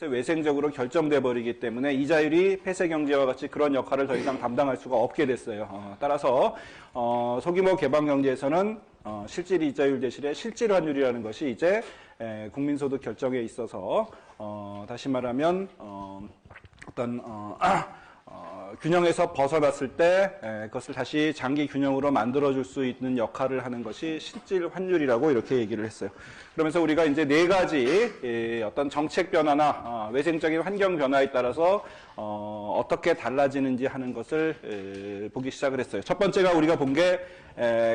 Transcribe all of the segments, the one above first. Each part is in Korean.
외생적으로 결정돼 버리기 때문에 이자율이 폐쇄 경제와 같이 그런 역할을 더 이상 담당할 수가 없게 됐어요. 따라서 소규모 개방 경제에서는 실질 이자율 대신에 실질 환율이라는 것이 이제 국민소득 결정에 있어서 다시 말하면 어떤 균형에서 벗어났을 때 그것을 다시 장기 균형으로 만들어줄 수 있는 역할을 하는 것이 실질 환율이라고 이렇게 얘기를 했어요. 그러면서 우리가 이제 네 가지 어떤 정책 변화나 외생적인 환경 변화에 따라서 어떻게 달라지는지 하는 것을 보기 시작을 했어요. 첫 번째가 우리가 본 게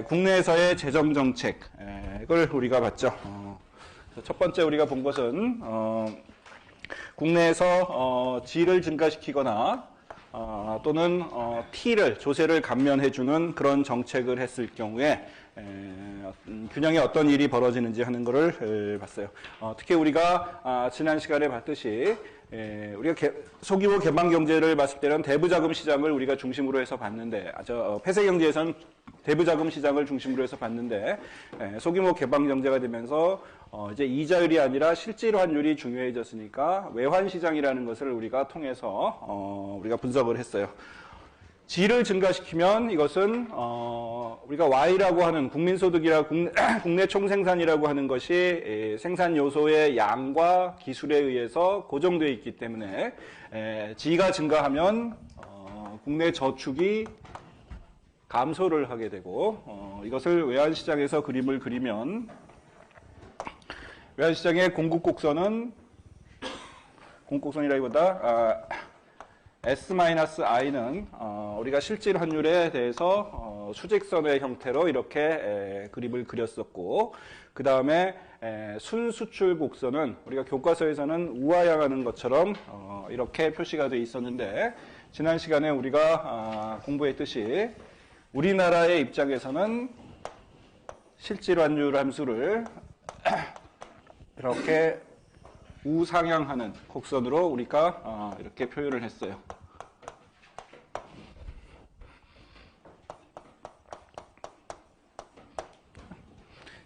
국내에서의 재정 정책을 우리가 봤죠. 첫 번째 우리가 본 것은 국내에서 G를 증가시키거나 또는 T를 조세를 감면해주는 그런 정책을 했을 경우에 균형에 어떤 일이 벌어지는지 하는 것을 봤어요. 특히 우리가 지난 시간에 봤듯이 우리가 소규모 개방 경제를 봤을 때는 대부자금 시장을 우리가 중심으로 해서 봤는데 폐쇄 경제에서는 대부자금 시장을 중심으로 해서 봤는데 소규모 개방 경제가 되면서 이제 이자율이 아니라 실질 환율이 중요해졌으니까 외환 시장이라는 것을 우리가 통해서 우리가 분석을 했어요. G를 증가시키면 이것은 우리가 Y라고 하는 국민소득이라 국내 총생산이라고 하는 것이 생산 요소의 양과 기술에 의해서 고정되어 있기 때문에 G가 증가하면 국내 저축이 감소를 하게 되고 이것을 외환시장에서 그림을 그리면 외환시장의 공급곡선이라기보다 S-I는 우리가 실질 환율에 대해서 수직선의 형태로 이렇게 그림을 그렸었고 그 다음에 순수출 곡선은 우리가 교과서에서는 우하향하는 것처럼 이렇게 표시가 되어 있었는데 지난 시간에 우리가 공부했듯이 우리나라의 입장에서는 실질 환율 함수를 이렇게 우상향하는 곡선으로 우리가 이렇게 표현을 했어요.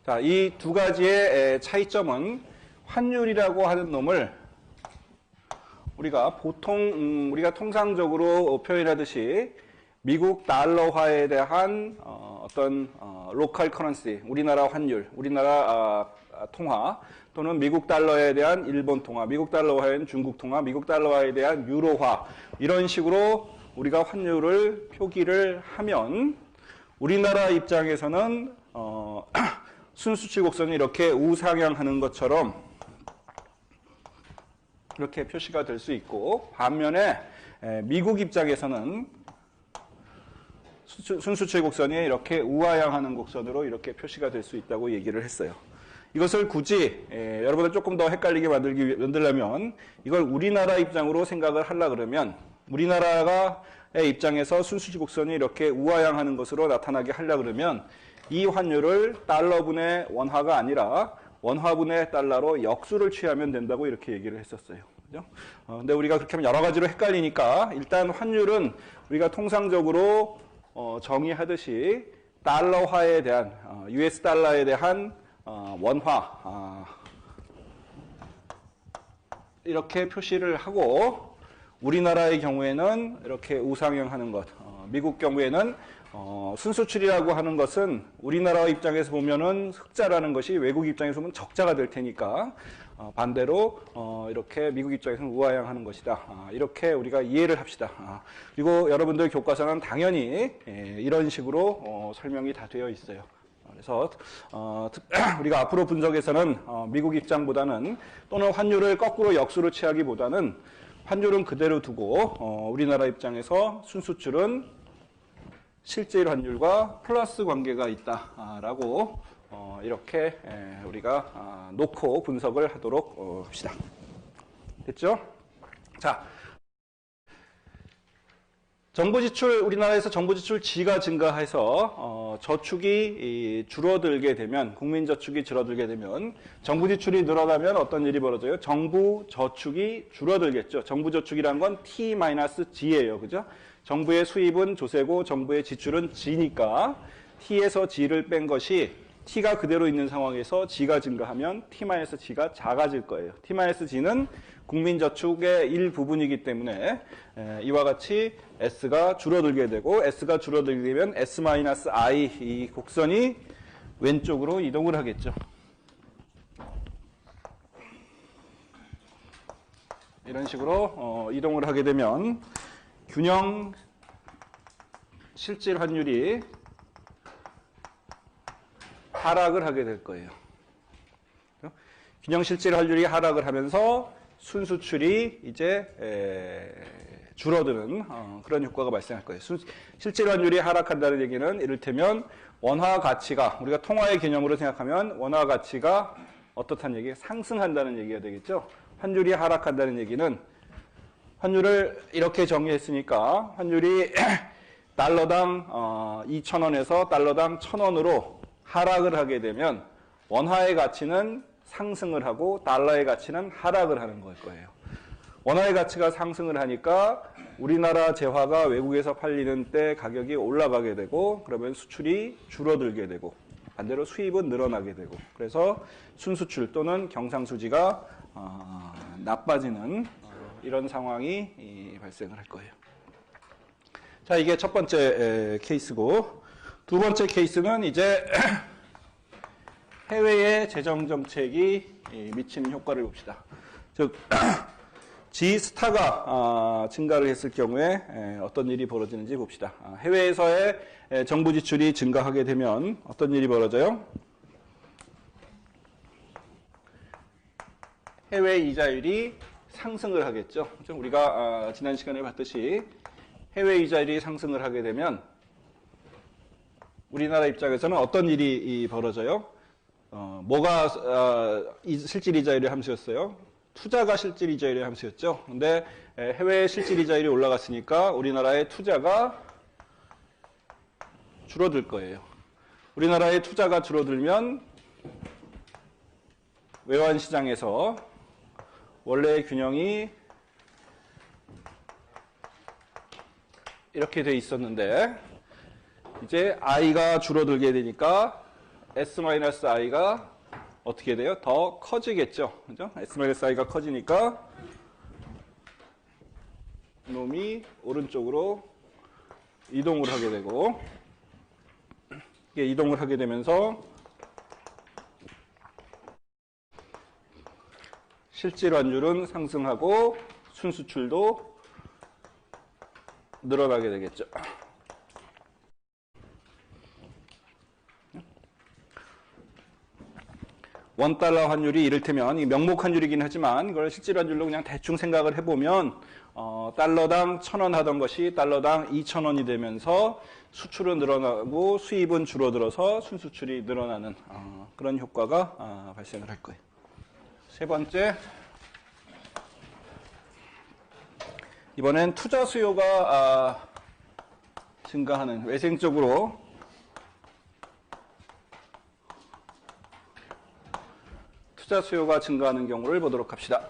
자, 이 두 가지의 차이점은 환율이라고 하는 놈을 우리가 보통 우리가 통상적으로 표현하듯이 미국 달러화에 대한 어떤 로컬 커런시, 우리나라 환율, 우리나라 통화 또는 미국 달러에 대한 일본 통화, 미국 달러화에 대한 중국 통화, 미국 달러화에 대한 유로화 이런 식으로 우리가 환율을 표기를 하면 우리나라 입장에서는 순수치 곡선이 이렇게 우상향하는 것처럼 이렇게 표시가 될 수 있고 반면에 미국 입장에서는 순수치 곡선이 이렇게 우하향하는 곡선으로 이렇게 표시가 될 수 있다고 얘기를 했어요. 이것을 굳이 여러분들 조금 더 헷갈리게 만들려면 이걸 우리나라 입장으로 생각을 하려 그러면 우리나라의 입장에서 순수치 곡선이 이렇게 우하향하는 것으로 나타나게 하려 그러면 이 환율을 달러분의 원화가 아니라 원화분의 달러로 역수를 취하면 된다고 이렇게 얘기를 했었어요. 그죠? 근데 우리가 그렇게 하면 여러 가지로 헷갈리니까 일단 환율은 우리가 통상적으로 정의하듯이 달러화에 대한 US 달러에 대한 원화 이렇게 표시를 하고 우리나라의 경우에는 이렇게 우상향하는 것 미국 경우에는 순수출이라고 하는 것은 우리나라 입장에서 보면은 흑자라는 것이 외국 입장에서 보면 적자가 될 테니까 반대로 이렇게 미국 입장에서는 우하향하는 것이다. 이렇게 우리가 이해를 합시다. 그리고 여러분들 교과서는 당연히 이런 식으로 설명이 다 되어 있어요. 그래서 우리가 앞으로 분석에서는 미국 입장보다는 또는 환율을 거꾸로 역수로 취하기보다는 환율은 그대로 두고 우리나라 입장에서 순수출은 실질 환율과 플러스 관계가 있다라고 이렇게 우리가 놓고 분석을 하도록 합시다. 됐죠? 자, 정부 지출, 우리나라에서 정부 지출 G가 증가해서 저축이 줄어들게 되면, 국민 저축이 줄어들게 되면 정부 지출이 늘어나면 어떤 일이 벌어져요? 정부 저축이 줄어들겠죠. 정부 저축이란 건 T-G예요. 그죠? 정부의 수입은 조세고 정부의 지출은 G니까 T에서 G를 뺀 것이 t가 그대로 있는 상황에서 g가 증가하면 t-g가 작아질 거예요. t-g는 국민저축의 일부분이기 때문에 이와 같이 s가 줄어들게 되고 s가 줄어들게 되면 s-i 이 곡선이 왼쪽으로 이동을 하겠죠. 이런 식으로 이동을 하게 되면 균형 실질 환율이 하락을 하게 될 거예요. 균형 실질 환율이 하락을 하면서 순수출이 이제 줄어드는 그런 효과가 발생할 거예요. 실질 환율이 하락한다는 얘기는 이를테면 원화 가치가 우리가 통화의 개념으로 생각하면 원화 가치가 어떻다는 얘기? 상승한다는 얘기가 되겠죠. 환율이 하락한다는 얘기는 환율을 이렇게 정의했으니까 환율이 달러당 2,000원에서 달러당 1,000원으로 하락을 하게 되면 원화의 가치는 상승을 하고 달러의 가치는 하락을 하는 걸 거예요. 원화의 가치가 상승을 하니까 우리나라 재화가 외국에서 팔리는 때 가격이 올라가게 되고 그러면 수출이 줄어들게 되고 반대로 수입은 늘어나게 되고 그래서 순수출 또는 경상수지가 나빠지는 이런 상황이 발생을 할 거예요. 자, 이게 첫 번째 케이스고 두 번째 케이스는 이제 해외의 재정정책이 미치는 효과를 봅시다. 즉 G스타가 증가를 했을 경우에 어떤 일이 벌어지는지 봅시다. 해외에서의 정부 지출이 증가하게 되면 어떤 일이 벌어져요? 해외 이자율이 상승을 하겠죠. 우리가 지난 시간에 봤듯이 해외 이자율이 상승을 하게 되면 우리나라 입장에서는 어떤 일이 벌어져요? 뭐가 실질 이자율의 함수였어요? 투자가 실질 이자율의 함수였죠. 근데 해외 실질 이자율이 올라갔으니까 우리나라의 투자가 줄어들 거예요. 우리나라의 투자가 줄어들면 외환 시장에서 원래의 균형이 이렇게 돼 있었는데 이제 i가 줄어들게 되니까 s-i가 어떻게 돼요? 더 커지겠죠. 그죠? s-i가 커지니까 놈이 오른쪽으로 이동을 하게 되고 이게 이동을 하게 되면서 실질 환율은 상승하고 순수출도 늘어나게 되겠죠. $1 환율이 이를테면 명목 환율이긴 하지만 이걸 실질 환율로 그냥 대충 생각을 해보면 달러당 1,000원 하던 것이 달러당 2,000원이 되면서 수출은 늘어나고 수입은 줄어들어서 순수출이 늘어나는 그런 효과가 발생을 할 거예요. 세 번째, 이번엔 투자 수요가 증가하는 외생적으로 투자 수요가 증가하는 경우를 보도록 합시다.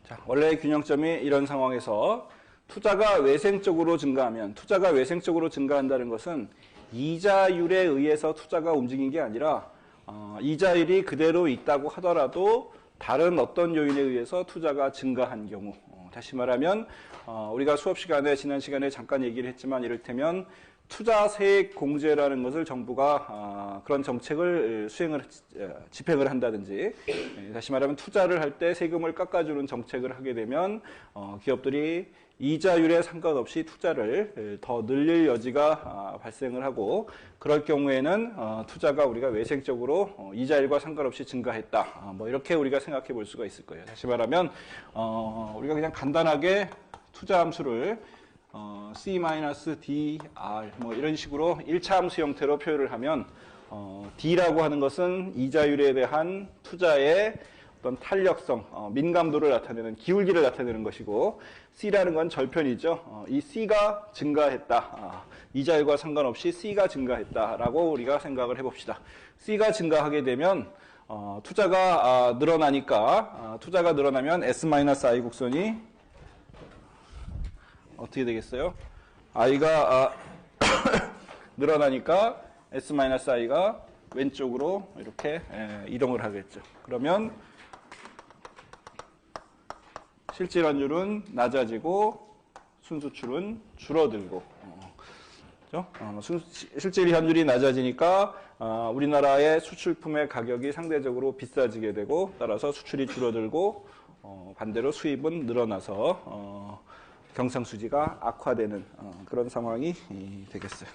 자, 원래의 균형점이 이런 상황에서 투자가 외생적으로 증가하면 투자가 외생적으로 증가한다는 것은 이자율에 의해서 투자가 움직인 게 아니라 이자율이 그대로 있다고 하더라도 다른 어떤 요인에 의해서 투자가 증가한 경우 다시 말하면 우리가 수업 시간에 지난 시간에 잠깐 얘기를 했지만 이를테면 투자세액 공제라는 것을 정부가 그런 정책을 집행을 한다든지 다시 말하면 투자를 할 때 세금을 깎아주는 정책을 하게 되면 기업들이 이자율에 상관없이 투자를 더 늘릴 여지가 발생을 하고 그럴 경우에는 투자가 우리가 외생적으로 이자율과 상관없이 증가했다. 뭐 이렇게 우리가 생각해 볼 수가 있을 거예요. 다시 말하면 우리가 그냥 간단하게 투자 함수를 C-DR 뭐 이런 식으로 1차 함수 형태로 표현을 하면 D라고 하는 것은 이자율에 대한 투자의 어떤 탄력성, 민감도를 나타내는 기울기를 나타내는 것이고 C라는 건 절편이죠. 이 C가 증가했다. 이자율과 상관없이 C가 증가했다라고 우리가 생각을 해봅시다. C가 증가하게 되면 투자가 늘어나니까 투자가 늘어나면 S-I 곡선이 어떻게 되겠어요? I가 늘어나니까 S-I가 왼쪽으로 이렇게 이동을 하겠죠. 그러면 실질 환율은 낮아지고 순수출은 줄어들고 실질 환율이 낮아지니까 우리나라의 수출품의 가격이 상대적으로 비싸지게 되고 따라서 수출이 줄어들고 반대로 수입은 늘어나서 경상수지가 악화되는 그런 상황이 되겠어요.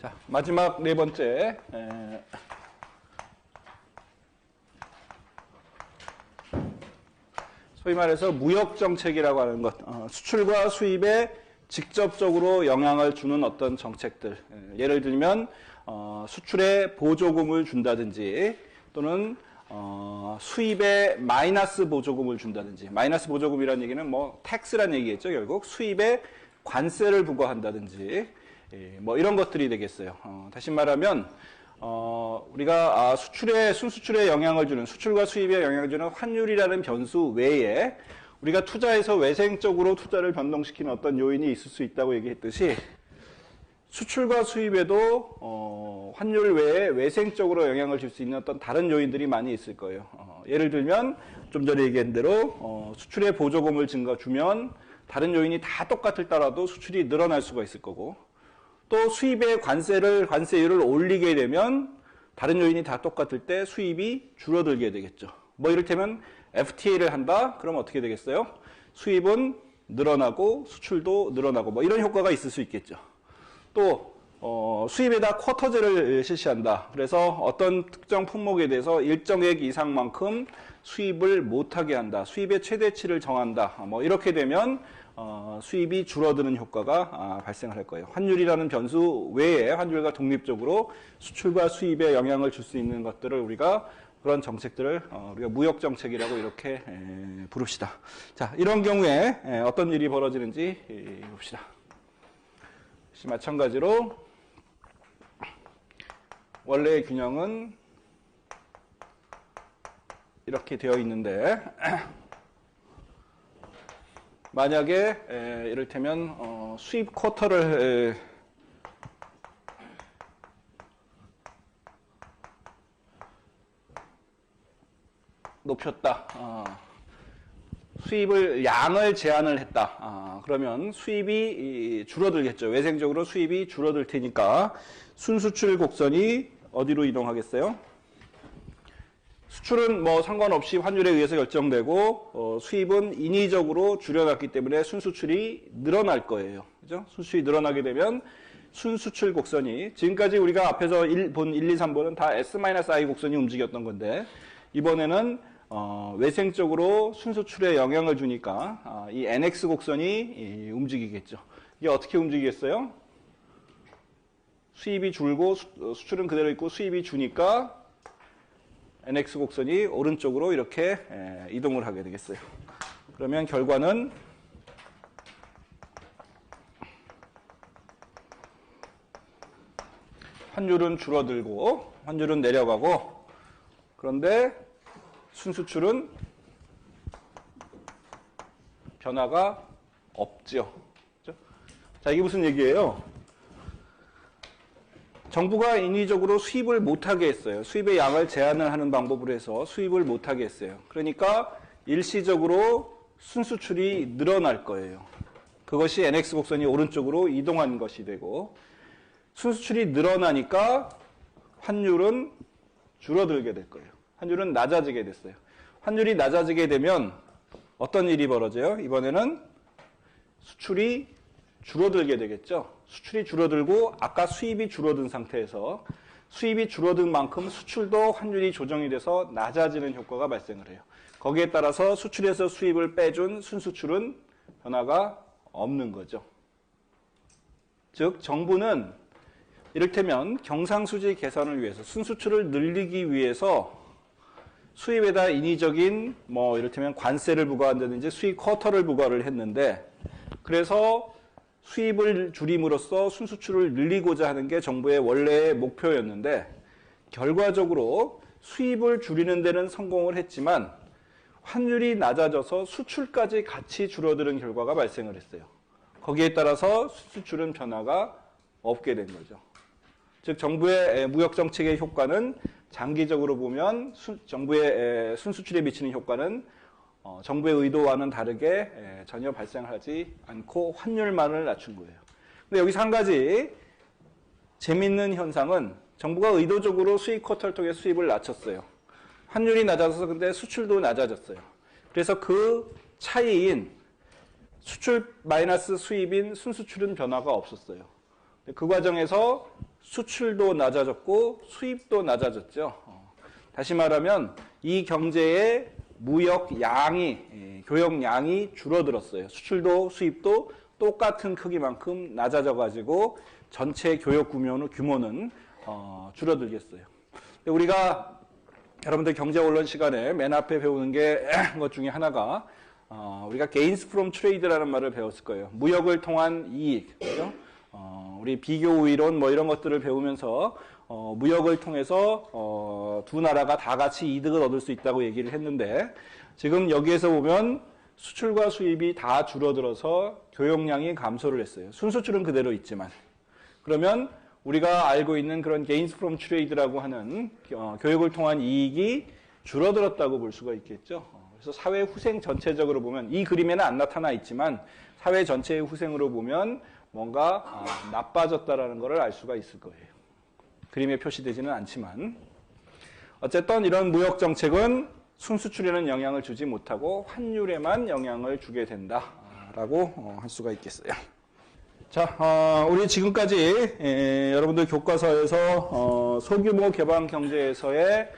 자, 마지막 네 번째. 소위 말해서 무역정책이라고 하는 것, 수출과 수입에 직접적으로 영향을 주는 어떤 정책들. 예를 들면, 수출에 보조금을 준다든지, 또는, 수입에 마이너스 보조금을 준다든지, 마이너스 보조금이라는 얘기는 뭐, 텍스란 얘기겠죠, 결국. 수입에 관세를 부과한다든지, 뭐 이런 것들이 되겠어요. 다시 말하면 우리가 순수출에 영향을 주는 수출과 수입에 영향을 주는 환율이라는 변수 외에 우리가 투자에서 외생적으로 투자를 변동시키는 어떤 요인이 있을 수 있다고 얘기했듯이 수출과 수입에도 환율 외에 외생적으로 영향을 줄 수 있는 어떤 다른 요인들이 많이 있을 거예요. 예를 들면 좀 전에 얘기한 대로 수출에 보조금을 주면 다른 요인이 다 똑같을더라도 수출이 늘어날 수가 있을 거고 또 수입의 관세율을 올리게 되면 다른 요인이 다 똑같을 때 수입이 줄어들게 되겠죠. 뭐 이를테면 FTA를 한다? 그럼 어떻게 되겠어요? 수입은 늘어나고 수출도 늘어나고 뭐 이런 효과가 있을 수 있겠죠. 또 수입에다 쿼터제를 실시한다. 그래서 어떤 특정 품목에 대해서 일정액 이상만큼 수입을 못하게 한다. 수입의 최대치를 정한다. 뭐 이렇게 되면 수입이 줄어드는 효과가 발생을 할 거예요. 환율이라는 변수 외에 환율과 독립적으로 수출과 수입에 영향을 줄 수 있는 것들을 우리가 그런 정책들을 우리가 무역 정책이라고 이렇게 부릅시다. 자, 이런 경우에 어떤 일이 벌어지는지 봅시다. 마찬가지로 원래의 균형은 이렇게 되어 있는데 만약에 이를테면 수입 쿼터를 높였다. 수입을 양을 제한을 했다. 그러면 수입이 줄어들겠죠. 외생적으로 수입이 줄어들 테니까 순수출 곡선이 어디로 이동하겠어요? 수출은 뭐 상관없이 환율에 의해서 결정되고 수입은 인위적으로 줄여놨기 때문에 순수출이 늘어날 거예요. 그죠? 순수출이 늘어나게 되면 순수출 곡선이 지금까지 우리가 앞에서 본 1, 2, 3번은 다 S-I 곡선이 움직였던 건데 이번에는 외생적으로 순수출에 영향을 주니까 이 NX 곡선이 움직이겠죠. 이게 어떻게 움직이겠어요? 수입이 줄고 수출은 그대로 있고 수입이 주니까 NX 곡선이 오른쪽으로 이렇게 이동을 하게 되겠어요. 그러면 결과는 환율은 줄어들고 환율은 내려가고 그런데 순수출은 변화가 없죠. 그렇죠? 자, 이게 무슨 얘기예요? 정부가 인위적으로 수입을 못하게 했어요. 수입의 양을 제한을 하는 방법으로 해서 수입을 못하게 했어요. 그러니까 일시적으로 순수출이 늘어날 거예요. 그것이 NX 곡선이 오른쪽으로 이동한 것이 되고 순수출이 늘어나니까 환율은 줄어들게 될 거예요. 환율은 낮아지게 됐어요. 환율이 낮아지게 되면 어떤 일이 벌어져요? 이번에는 수출이 줄어들게 되겠죠. 수출이 줄어들고 아까 수입이 줄어든 상태에서 수입이 줄어든 만큼 수출도 환율이 조정이 돼서 낮아지는 효과가 발생을 해요. 거기에 따라서 수출에서 수입을 빼준 순수출은 변화가 없는 거죠. 즉 정부는 이를테면 경상수지 개선을 위해서 순수출을 늘리기 위해서 수입에다 인위적인 이를테면 관세를 부과한다든지 수입 쿼터를 부과를 했는데, 그래서 수입을 줄임으로써 순수출을 늘리고자 하는 게 정부의 원래의 목표였는데, 결과적으로 수입을 줄이는 데는 성공을 했지만 환율이 낮아져서 수출까지 같이 줄어드는 결과가 발생을 했어요. 거기에 따라서 수출은 변화가 없게 된 거죠. 즉 정부의 무역정책의 효과는 장기적으로 보면 정부의 순수출에 미치는 효과는 정부의 의도와는 다르게 전혀 발생하지 않고 환율만을 낮춘 거예요. 근데 여기서 한 가지 재밌는 현상은 정부가 의도적으로 수입 쿼터를 통해 수입을 낮췄어요. 환율이 낮아서 근데 수출도 낮아졌어요. 그래서 그 차이인 수출 마이너스 수입인 순수출은 변화가 없었어요. 그 과정에서 수출도 낮아졌고 수입도 낮아졌죠. 다시 말하면 이 경제의 무역 양이, 교역 양이 줄어들었어요. 수출도 수입도 똑같은 크기만큼 낮아져가지고 전체 교역 규모는 줄어들겠어요. 우리가 여러분들 경제 원론 시간에 맨 앞에 배우는 것 중에 하나가 우리가 gains from trade라는 말을 배웠을 거예요. 무역을 통한 이익, 그죠? 우리 비교 이론 이런 것들을 배우면서 무역을 통해서 두 나라가 다 같이 이득을 얻을 수 있다고 얘기를 했는데, 지금 여기에서 보면 수출과 수입이 다 줄어들어서 교역량이 감소를 했어요. 순수출은 그대로 있지만. 그러면 우리가 알고 있는 그런 gains from trade라고 하는 교역을 통한 이익이 줄어들었다고 볼 수가 있겠죠. 그래서 사회 후생 전체적으로 보면, 이 그림에는 안 나타나 있지만 사회 전체의 후생으로 보면 뭔가 나빠졌다라는 것을 알 수가 있을 거예요. 그림에 표시되지는 않지만 어쨌든 이런 무역 정책은 순수출에는 영향을 주지 못하고 환율에만 영향을 주게 된다라고 할 수가 있겠어요. 자, 우리 지금까지 여러분들 교과서에서 소규모 개방 경제에서의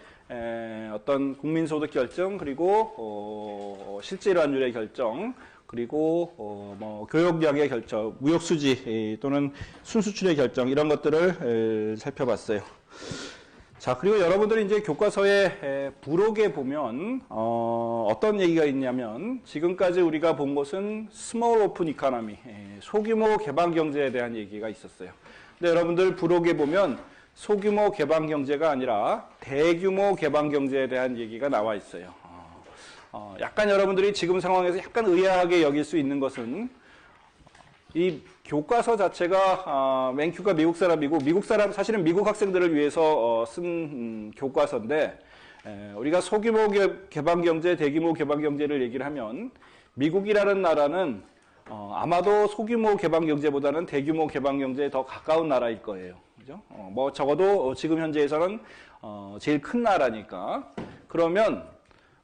어떤 국민소득 결정, 그리고 실질환율의 결정, 그리고 교역량의 결정, 무역수지 또는 순수출의 결정, 이런 것들을 살펴봤어요. 자, 그리고 여러분들이 이제 교과서의 부록에 보면 어떤 얘기가 있냐면, 지금까지 우리가 본 것은 스몰 오픈 이코노미, 소규모 개방 경제에 대한 얘기가 있었어요. 근데 여러분들 부록에 보면 소규모 개방 경제가 아니라 대규모 개방 경제에 대한 얘기가 나와 있어요. 약간 여러분들이 지금 상황에서 약간 의아하게 여길 수 있는 것은, 이 교과서 자체가 맨큐가 미국 사람이고, 사실은 미국 학생들을 위해서 쓴 교과서인데, 우리가 소규모 개방 경제, 대규모 개방 경제를 얘기를 하면 미국이라는 나라는 아마도 소규모 개방 경제보다는 대규모 개방 경제에 더 가까운 나라일 거예요. 그죠? 적어도 지금 현재에서는 제일 큰 나라니까. 그러면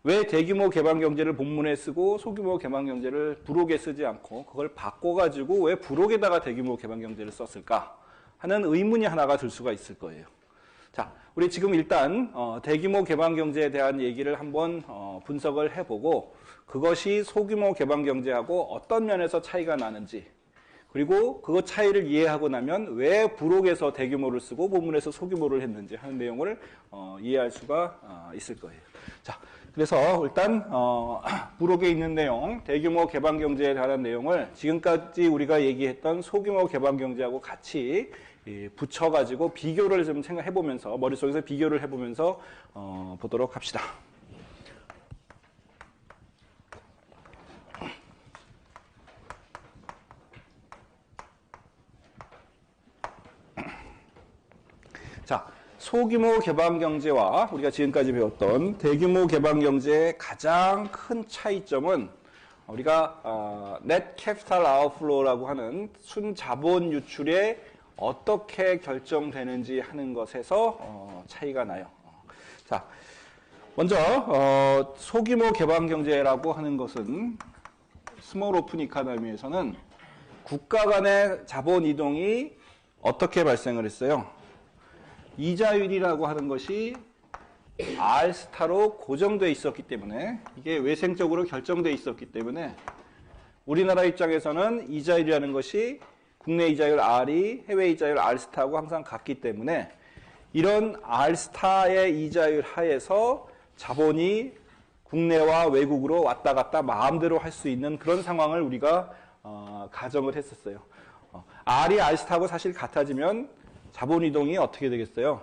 왜 대규모 개방 경제를 본문에 쓰고 소규모 개방 경제를 부록에 쓰지 않고 그걸 바꿔가지고 왜 부록에다가 대규모 개방 경제를 썼을까 하는 의문이 하나가 들 수가 있을 거예요. 자, 우리 지금 일단 대규모 개방 경제에 대한 얘기를 한번 분석을 해보고, 그것이 소규모 개방 경제하고 어떤 면에서 차이가 나는지, 그리고 그 차이를 이해하고 나면 왜 부록에서 대규모를 쓰고 본문에서 소규모를 했는지 하는 내용을 이해할 수가 있을 거예요. 자, 그래서 일단 부록에 있는 내용, 대규모 개방 경제에 관한 내용을 지금까지 우리가 얘기했던 소규모 개방 경제하고 같이 붙여가지고 비교를 좀 생각해보면서, 머릿속에서 비교를 해보면서 보도록 합시다. 자, 소규모 개방 경제와 우리가 지금까지 배웠던 대규모 개방 경제의 가장 큰 차이점은, 우리가 net capital outflow라고 하는 순자본 유출에 어떻게 결정되는지 하는 것에서 차이가 나요. 자, 먼저 소규모 개방 경제라고 하는 것은 스몰 오픈 이코노미에서는 국가 간의 자본 이동이 어떻게 발생을 했어요? 이자율이라고 하는 것이 R스타로 고정되어 있었기 때문에, 이게 외생적으로 결정되어 있었기 때문에 우리나라 입장에서는 이자율이라는 것이 국내 이자율 R이 해외 이자율 R스타하고 항상 같기 때문에 이런 R스타의 이자율 하에서 자본이 국내와 외국으로 왔다 갔다 마음대로 할 수 있는 그런 상황을 우리가 가정을 했었어요. R이 R스타하고 사실 같아지면 자본 이동이 어떻게 되겠어요?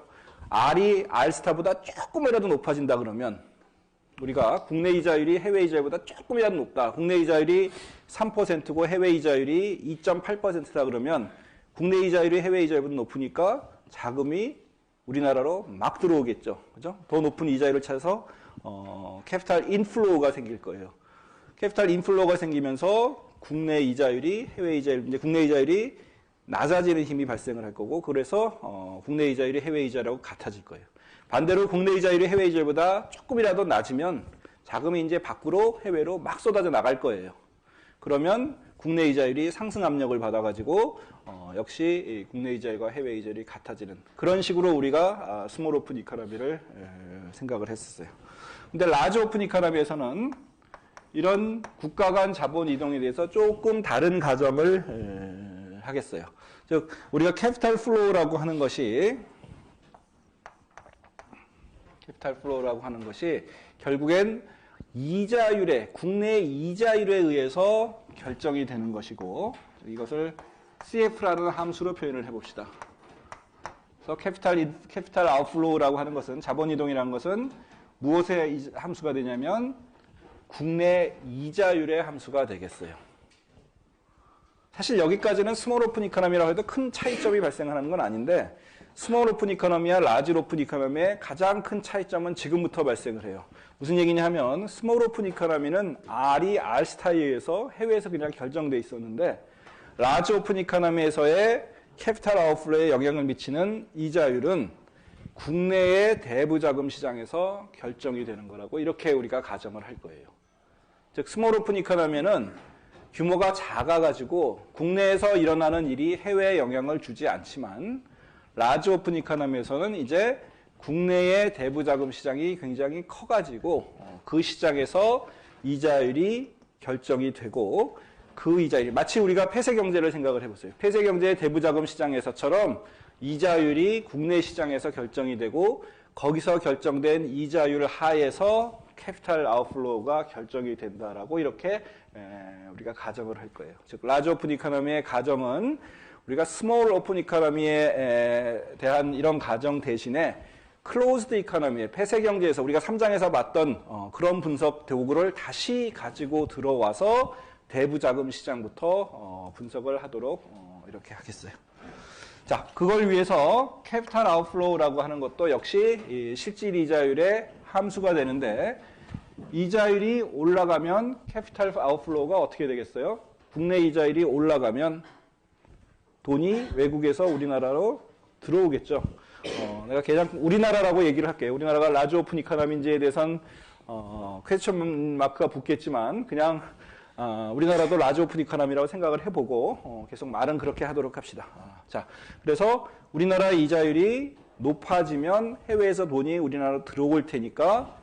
R이 R스타보다 조금이라도 높아진다 그러면 우리가 국내 이자율이 해외 이자율보다 조금이라도 높다. 국내 이자율이 3%고 해외 이자율이 2.8%다 그러면 국내 이자율이 해외 이자율보다 높으니까 자금이 우리나라로 막 들어오겠죠. 그죠? 더 높은 이자율을 찾아서 캐피탈 인플로우가 생길 거예요. 캐피탈 인플로우가 생기면서 국내 이자율이 해외 이자율, 이제 국내 이자율이 낮아지는 힘이 발생을 할 거고 그래서 국내 이자율이 해외 이자율하고 같아질 거예요. 반대로 국내 이자율이 해외 이자율보다 조금이라도 낮으면 자금이 이제 밖으로 해외로 막 쏟아져 나갈 거예요. 그러면 국내 이자율이 상승 압력을 받아가지고 역시 국내 이자율과 해외 이자율이 같아지는 그런 식으로 우리가 스몰 오픈 이코노미를 생각을 했었어요. 근데 라지 오픈 이코노미에서는 이런 국가 간 자본 이동에 대해서 조금 다른 가정을 하겠어요. 즉 우리가 캐피탈 플로우라고 하는 것이 결국엔 이자율에 국내 이자율에 의해서 결정이 되는 것이고 이것을 CF라는 함수로 표현을 해봅시다. 그래서 캐피탈 아웃플로우라고 하는 것은 자본 이동이라는 것은 무엇의 함수가 되냐면 국내 이자율의 함수가 되겠어요. 사실 여기까지는 스몰 오픈 이코노미라고 해도 큰 차이점이 발생하는 건 아닌데 스몰 오픈 이코노미와 라지 오픈 이코노미의 가장 큰 차이점은 지금부터 발생을 해요. 무슨 얘기냐 하면 스몰 오픈 이코노미는 R이 R스타에 의해서 해외에서 그냥 결정돼 있었는데 라지 오픈 이코노미에서의 캐피탈 아웃플로우에 영향을 미치는 이자율은 국내의 대부자금 시장에서 결정이 되는 거라고 이렇게 우리가 가정을 할 거예요. 즉 스몰 오픈 이코노미는 규모가 작아가지고 국내에서 일어나는 일이 해외에 영향을 주지 않지만 라지 오픈 이코노미에서는 이제 국내의 대부자금 시장이 굉장히 커가지고 그 시장에서 이자율이 결정이 되고 그 이자율이 마치 우리가 폐쇄 경제를 생각을 해보세요. 폐쇄 경제의 대부자금 시장에서처럼 이자율이 국내 시장에서 결정이 되고 거기서 결정된 이자율 하에서 캐피탈 아웃플로우가 결정이 된다라고 이렇게 우리가 가정을 할 거예요. 즉 라지 오픈 이코노미의 가정은 우리가 스몰 오픈 이코노미에 대한 이런 가정 대신에 클로즈드 이코노미의 폐쇄 경제에서 우리가 3장에서 봤던 그런 분석 도구를 다시 가지고 들어와서 대부자금 시장부터 분석을 하도록 이렇게 하겠어요. 자, 그걸 위해서 캐피탈 아웃플로우라고 하는 것도 역시 실질 이자율의 함수가 되는데 이자율이 올라가면 캐피탈 아웃플로우가 어떻게 되겠어요? 국내 이자율이 올라가면 돈이 외국에서 우리나라로 들어오겠죠. 내가 그냥 우리나라라고 얘기를 할게요. 우리나라가 라지 오픈 이코노미인지에 대해서는 퀘스천 마크가 붙겠지만 그냥 우리나라도 라지 오픈 이코노미라고 생각을 해보고 계속 말은 그렇게 하도록 합시다. 자, 그래서 우리나라의 이자율이 높아지면 해외에서 돈이 우리나라로 들어올 테니까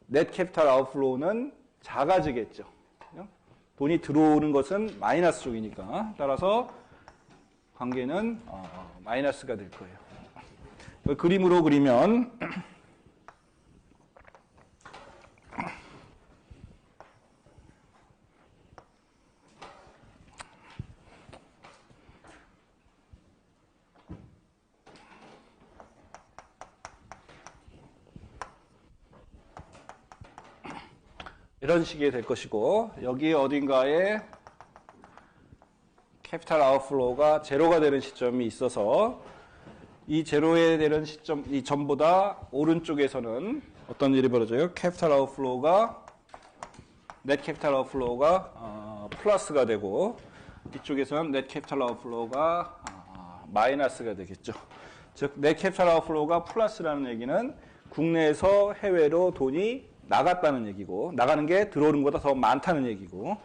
넷 캐피탈 아웃플로우는 작아지겠죠. 돈이 들어오는 것은 마이너스 쪽이니까 따라서 관계는 마이너스가 될 거예요. 그림으로 그리면 이런 식이 될 것이고 여기 어딘가에 캐피탈 아웃플로우가 제로가 되는 시점이 있어서 이 제로에 되는 시점, 이 점보다 오른쪽에서는 어떤 일이 벌어져요? 캐피탈 아웃플로우가 넷 캐피탈 아웃플로우가 플러스가 되고 이쪽에서는 넷 캐피탈 아웃플로우가 마이너스가 되겠죠. 즉 넷 캐피탈 아웃플로우가 플러스라는 얘기는 국내에서 해외로 돈이 나갔다는 얘기고 나가는 게 들어오는 것보다 더 많다는 얘기고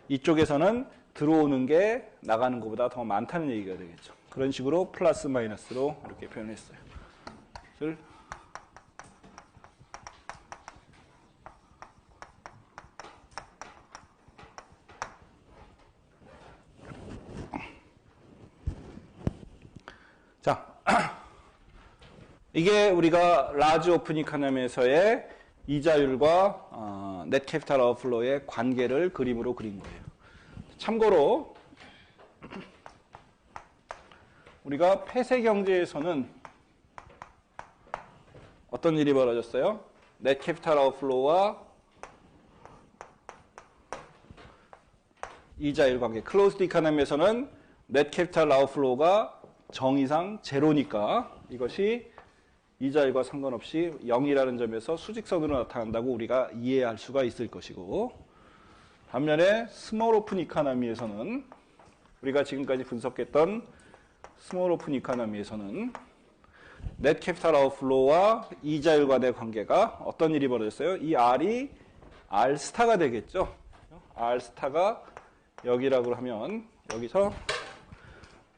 이쪽에서는 들어오는 게 나가는 것보다 더 많다는 얘기가 되겠죠. 그런 식으로 플러스 마이너스로 이렇게 표현했어요. 이게 우리가 라지 오픈 이코노미에서의 이자율과 넷 캐피탈 아웃플로우의 관계를 그림으로 그린 거예요. 참고로 우리가 폐쇄 경제에서는 어떤 일이 벌어졌어요? 넷 캐피탈 아웃플로우와 이자율 관계. 클로즈드 이코노미에서는 넷 캐피탈 아웃플로우가 정의상 제로니까 이것이 이자율과 상관없이 0이라는 점에서 수직선으로 나타난다고 우리가 이해할 수가 있을 것이고, 반면에 스몰 오픈 이코노미에서는 우리가 지금까지 분석했던 스몰 오픈 이코노미에서는 넷 캐피탈 아웃플로우와 이자율 간의 관계가 어떤 일이 벌어졌어요? 이 R이 R 스타가 되겠죠. R 스타가 여기라고 하면 여기서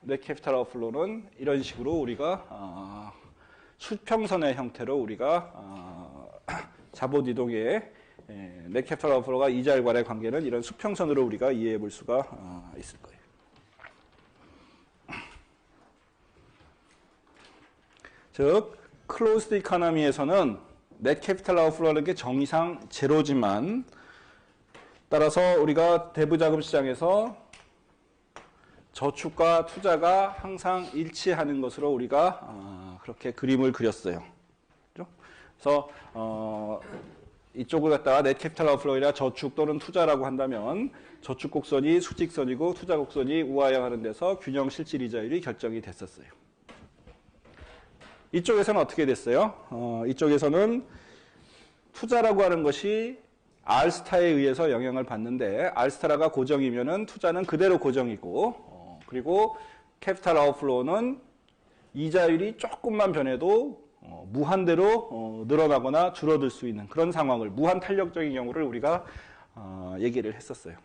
넷 캐피탈 아웃플로우는 이런 식으로 우리가 수평선의 형태로 우리가 자본 이동의 넷 캐피탈 아웃플로우가 이자율 간의 관계는 이런 수평선으로 우리가 이해해 볼 수가 있을 거예요. 즉 클로즈드 이코노미에서는 넷 캐피탈 아웃플로우라는 게 정의상 제로지만, 따라서 우리가 대부자금 시장에서 저축과 투자가 항상 일치하는 것으로 우리가 그렇게 그림을 그렸어요. 그래서 이쪽을 갖다가 넷 캐피탈 아웃플로우라 저축 또는 투자라고 한다면 저축 곡선이 수직선이고 투자 곡선이 우하향하는 데서 균형 실질 이자율이 결정이 됐었어요. 이쪽에서는 어떻게 됐어요? 이쪽에서는 투자라고 하는 것이 R스타에 의해서 영향을 받는데, R스타가 고정이면은 투자는 그대로 고정이고, 그리고 캐피탈 아웃플로우는 이자율이 조금만 변해도 무한대로 늘어나거나 줄어들 수 있는 그런 상황을, 무한 탄력적인 경우를 우리가 얘기를 했었어요.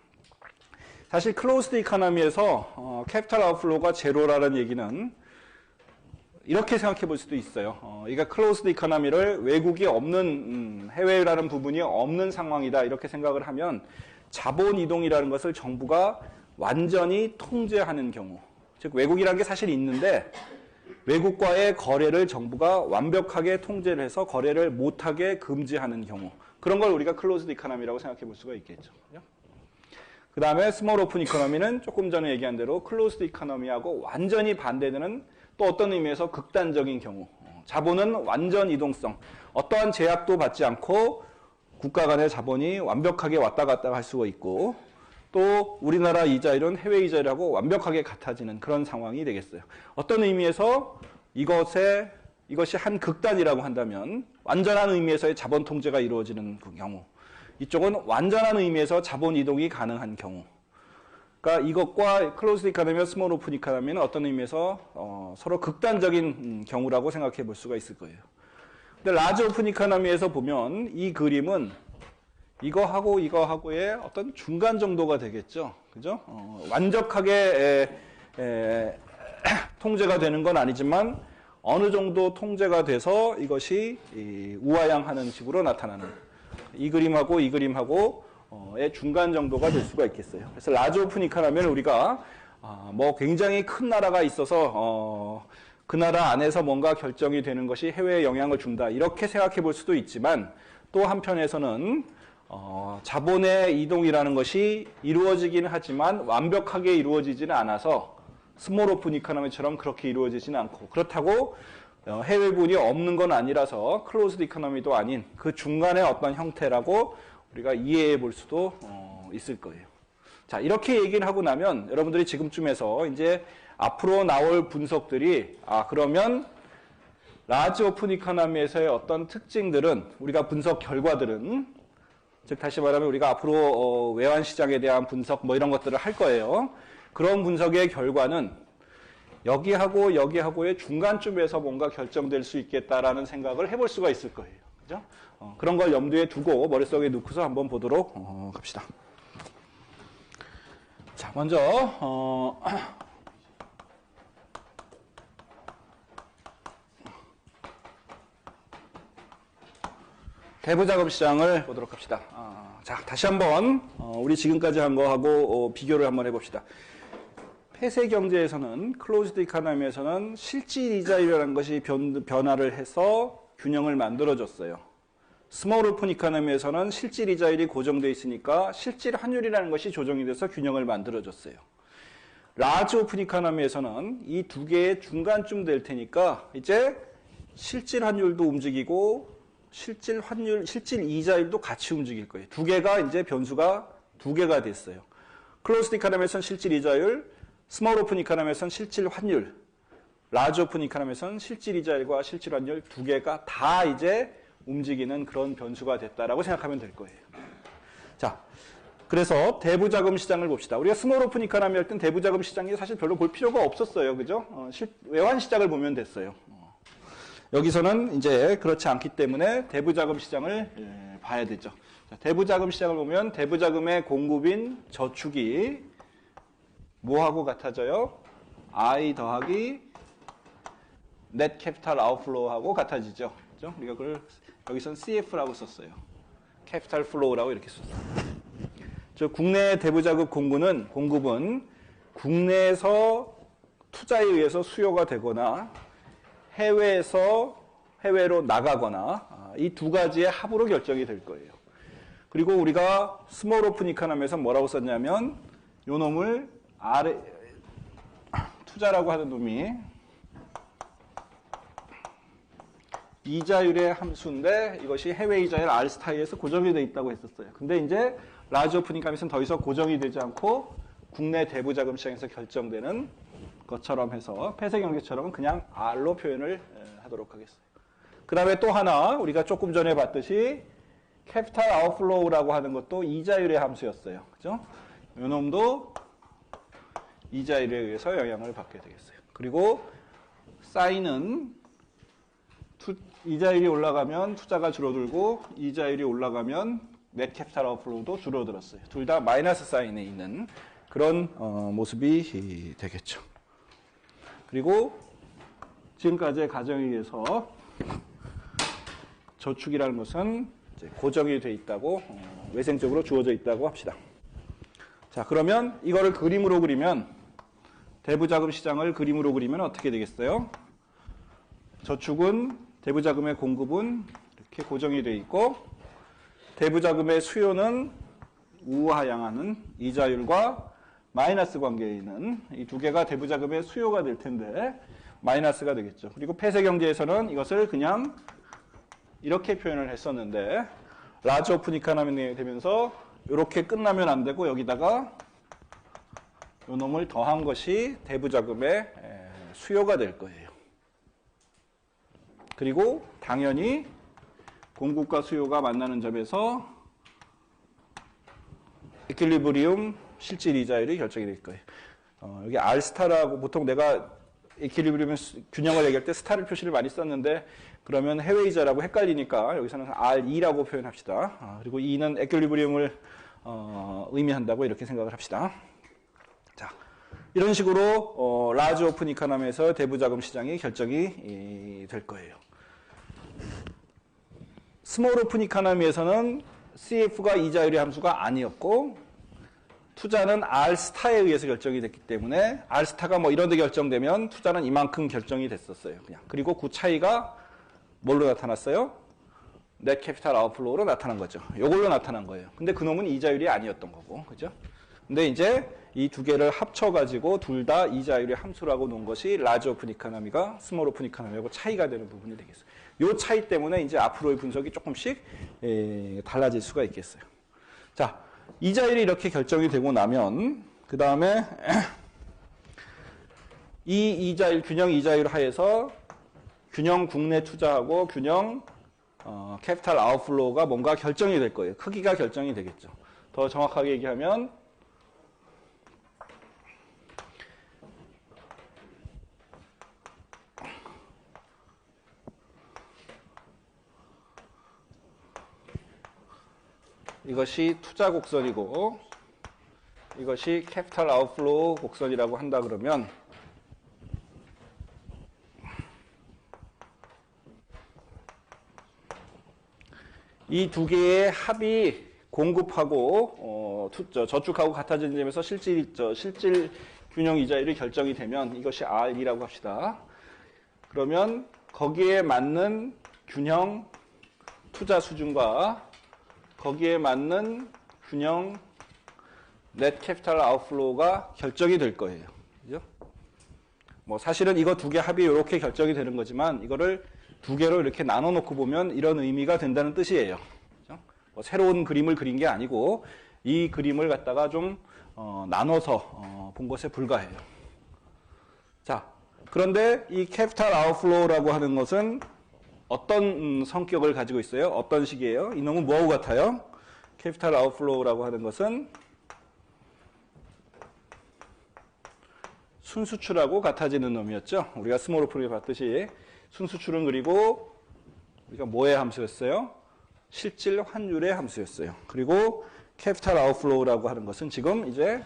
사실 클로즈드 이코노미에서 캐피탈 아웃플로우가 제로라는 얘기는 이렇게 생각해 볼 수도 있어요. 이게 클로즈드 이코노미를 외국이 없는, 해외라는 부분이 없는 상황이다 이렇게 생각을 하면 자본 이동이라는 것을 정부가 완전히 통제하는 경우, 즉 외국이라는 게 사실 있는데 외국과의 거래를 정부가 완벽하게 통제를 해서 거래를 못하게 금지하는 경우, 그런 걸 우리가 클로즈드 이코노미라고 생각해 볼 수가 있겠죠. 그 다음에 스몰 오픈 이코노미는 조금 전에 얘기한 대로 클로즈드 이코노미하고 완전히 반대되는, 또 어떤 의미에서 극단적인 경우, 자본은 완전 이동성, 어떠한 제약도 받지 않고 국가 간의 자본이 완벽하게 왔다 갔다 할 수가 있고, 또 우리나라 이자율은 해외 이자율하고 완벽하게 같아지는 그런 상황이 되겠어요. 어떤 의미에서 이것이 한 극단이라고 한다면 완전한 의미에서의 자본 통제가 이루어지는 그 경우, 이쪽은 완전한 의미에서 자본 이동이 가능한 경우, 그러니까 이것과 클로즈드 이코노미와 스몰 오픈 이코노미는 어떤 의미에서 서로 극단적인 경우라고 생각해 볼 수가 있을 거예요. 근데 라지 오픈 이코노미에서 보면 이 그림은 이거하고의 어떤 중간 정도가 되겠죠. 그죠? 완벽하게 통제가 되는 건 아니지만 어느 정도 통제가 돼서 이것이 우하향하는 식으로 나타나는, 이 그림하고 이 그림하고의 중간 정도가 될 수가 있겠어요. 그래서 라지 오픈 이코노미는 우리가 뭐 굉장히 큰 나라가 있어서 그 나라 안에서 뭔가 결정이 되는 것이 해외에 영향을 준다 이렇게 생각해 볼 수도 있지만, 또 한편에서는 자본의 이동이라는 것이 이루어지긴 하지만 완벽하게 이루어지지는 않아서 스몰 오픈 이코노미처럼 그렇게 이루어지지는 않고, 그렇다고 해외분이 없는 건 아니라서 클로즈드 이코노미도 아닌 그 중간의 어떤 형태라고 우리가 이해해 볼 수도 있을 거예요. 자, 이렇게 얘기를 하고 나면 여러분들이 지금쯤에서 이제 앞으로 나올 분석들이, 그러면 라지 오픈 이코노미에서의 어떤 특징들은, 우리가 분석 결과들은, 즉 다시 말하면 우리가 앞으로 외환 시장에 대한 분석 뭐 이런 것들을 할 거예요. 그런 분석의 결과는 여기하고의 중간쯤에서 뭔가 결정될 수 있겠다라는 생각을 해볼 수가 있을 거예요. 그죠? 그런 걸 염두에 두고 머릿속에 넣고서 한번 보도록 합시다. 자, 먼저 대부자금 시장을 보도록 합시다. 자, 다시 한번 우리 지금까지 한 거하고 비교를 한번 해봅시다. 폐쇄 경제에서는 클로즈드 이코노미에서는 실질 이자율이라는 것이 변화를 해서 균형을 만들어줬어요. 스몰 오픈 이코노미에서는 실질 이자율이 고정되어 있으니까 실질 환율이라는 것이 조정이 돼서 균형을 만들어줬어요. 라지 오픈 이코노미에서는 이 두 개의 중간쯤 될 테니까 이제 실질 환율도 움직이고 실질 이자율도 같이 움직일 거예요. 두 개가 이제 변수가 두 개가 됐어요. 클로즈드 이코노미에서는 실질 이자율, 스몰 오픈 이코노미에서는 실질 환율, 라지 오픈 이코노미에서는 실질 이자율과 실질 환율 두 개가 다 이제 움직이는 그런 변수가 됐다라고 생각하면 될 거예요. 자, 그래서 대부자금 시장을 봅시다. 우리가 스몰 오픈 이코노미 할 땐 대부자금 시장이 사실 별로 볼 필요가 없었어요. 그죠? 외환 시장을 보면 됐어요. 여기서는 이제 그렇지 않기 때문에 대부자금 시장을 봐야 되죠. 자, 대부자금 시장을 보면 대부자금의 공급인 저축이 뭐하고 같아져요? I 더하기 net capital outflow하고 같아지죠. 그죠? 우리가 그걸 여기서는 CF라고 썼어요. capital flow라고 이렇게 썼어요. 저 국내 대부자금 공급은 국내에서 투자에 의해서 수요가 되거나 해외로 나가거나 이 두 가지의 합으로 결정이 될 거예요. 그리고 우리가 스몰 오픈 이코노미에서 뭐라고 썼냐면 요 놈을 투자라고 하는 놈이 이자율의 함수인데 이것이 해외 이자율 R스타에서 고정이 되어 있다고 했었어요. 근데 이제 라지 오픈 이코노미에서는 더 이상 고정이 되지 않고 국내 대부자금 시장에서 결정되는 것처럼 해서 폐쇄 경제처럼은 그냥 R로 표현을 하도록 하겠어요. 그 다음에 또 하나 우리가 조금 전에 봤듯이 캐피탈 아웃플로우라고 하는 것도 이자율의 함수였어요. 그죠? 이 놈도 이자율에 의해서 영향을 받게 되겠어요. 그리고 사인은 이자율이 올라가면 투자가 줄어들고 이자율이 올라가면 넷 캐피탈 아웃플로우도 줄어들었어요. 둘 다 마이너스 사인에 있는 그런 모습이 되겠죠. 그리고 지금까지의 가정에 의해서 저축이라는 것은 이제 고정이 돼 있다고 외생적으로 주어져 있다고 합시다. 자, 그러면 이거를 그림으로 그리면 대부자금 시장을 그림으로 그리면 어떻게 되겠어요? 저축은 대부자금의 공급은 이렇게 고정이 돼 있고 대부자금의 수요는 우하향하는 이자율과 마이너스 관계에 있는 이 두 개가 대부자금의 수요가 될 텐데 마이너스가 되겠죠. 그리고 폐쇄 경제에서는 이것을 그냥 이렇게 표현을 했었는데 라지 오픈 이코노미 되면서 이렇게 끝나면 안 되고 여기다가 요 놈을 더한 것이 대부자금의 수요가 될 거예요. 그리고 당연히 공급과 수요가 만나는 점에서 이퀄리브리움 실질 이자율이 결정이 될 거예요. 여기 R스타라고 보통 내가 이퀄리브리움 균형을 얘기할 때 스타를 표시를 많이 썼는데 그러면 해외 이자라고 헷갈리니까 여기서는 R2라고 표현합시다. 그리고 E는 이퀄리브리움을 의미한다고 이렇게 생각을 합시다. 자, 이런 식으로 라지 오픈 이코노미에서 대부자금 시장이 결정이 될 거예요. 스몰 오픈 이코노미에서는 CF가 이자율의 함수가 아니었고 투자는 R스타에 의해서 결정이 됐기 때문에 R스타가 뭐 이런 데 결정되면 투자는 이만큼 결정이 됐었어요. 그냥. 그리고 그 차이가 뭘로 나타났어요? 넷 캐피탈 아웃플로우로 나타난 거죠. 이걸로 나타난 거예요. 근데 그놈은 이자율이 아니었던 거고. 그죠? 근데 이제 이 두 개를 합쳐가지고 둘 다 이자율의 함수라고 놓은 것이 라지 오픈 이코노미가 스몰 오픈 이코노미하고 차이가 되는 부분이 되겠어요. 이 차이 때문에 이제 앞으로의 분석이 조금씩 달라질 수가 있겠어요. 자, 이자율이 이렇게 결정이 되고 나면 그 다음에 이 이자율 균형 이자율 하에서 균형 국내 투자하고 균형 캐피탈 아웃플로우가 뭔가 결정이 될 거예요. 크기가 결정이 되겠죠. 더 정확하게 얘기하면 이것이 투자 곡선이고 이것이 캐피탈 아웃플로우 곡선이라고 한다 그러면 이 두 개의 합이 공급하고 저축하고 같아지는 점에서 실질 균형 이자율이 결정이 되면 이것이 R2라고 합시다. 그러면 거기에 맞는 균형 투자 수준과 거기에 맞는 균형 넷 캐피탈 아웃플로우가 결정이 될 거예요. 그죠? 뭐 사실은 이거 두 개 합이 이렇게 결정이 되는 거지만 이거를 두 개로 이렇게 나눠 놓고 보면 이런 의미가 된다는 뜻이에요. 그죠? 뭐 새로운 그림을 그린 게 아니고 이 그림을 갖다가 좀 나눠서 본 것에 불과해요. 자, 그런데 이 캐피탈 아웃플로우라고 하는 것은 어떤 성격을 가지고 있어요? 어떤 식이에요? 이놈은 뭐하고 같아요? 캐피탈 아웃플로우라고 하는 것은 순수출하고 같아지는 놈이었죠. 우리가 스몰오프를 봤듯이 순수출은 그리고 우리가 뭐의 함수였어요? 실질 환율의 함수였어요. 그리고 캐피탈 아웃플로우라고 하는 것은 지금 이제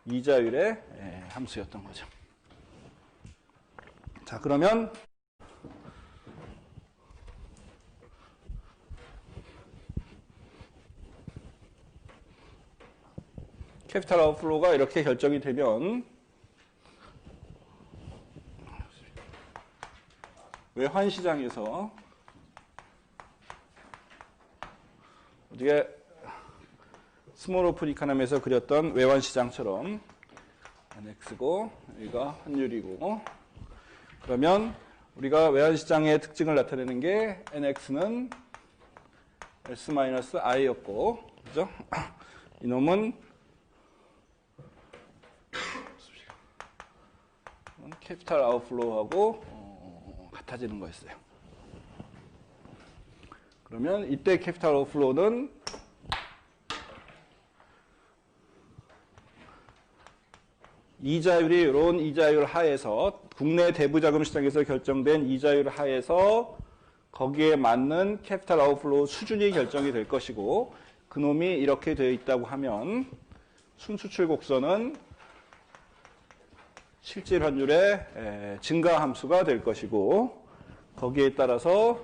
이자율의 함수였던 거죠. 자, 그러면 캐피탈 아웃플로우가 이렇게 결정이 되면 외환시장에서 어떻게 스몰오프 이코노미에서 그렸던 외환시장처럼 NX고 여기가 환율이고 그러면 우리가 외환시장의 특징을 나타내는 게 NX는 S-I였고 그죠? 이놈은 캐피탈 아웃플로우하고 같아지는 거였어요. 그러면 이때 캐피탈 아웃플로우는 이자율이 이런 이자율 하에서 국내 대부자금 시장에서 결정된 이자율 하에서 거기에 맞는 캐피탈 아웃플로우 수준이 결정이 될 것이고 그놈이 이렇게 되어 있다고 하면 순수출 곡선은 실질 환율의 증가 함수가 될 것이고 거기에 따라서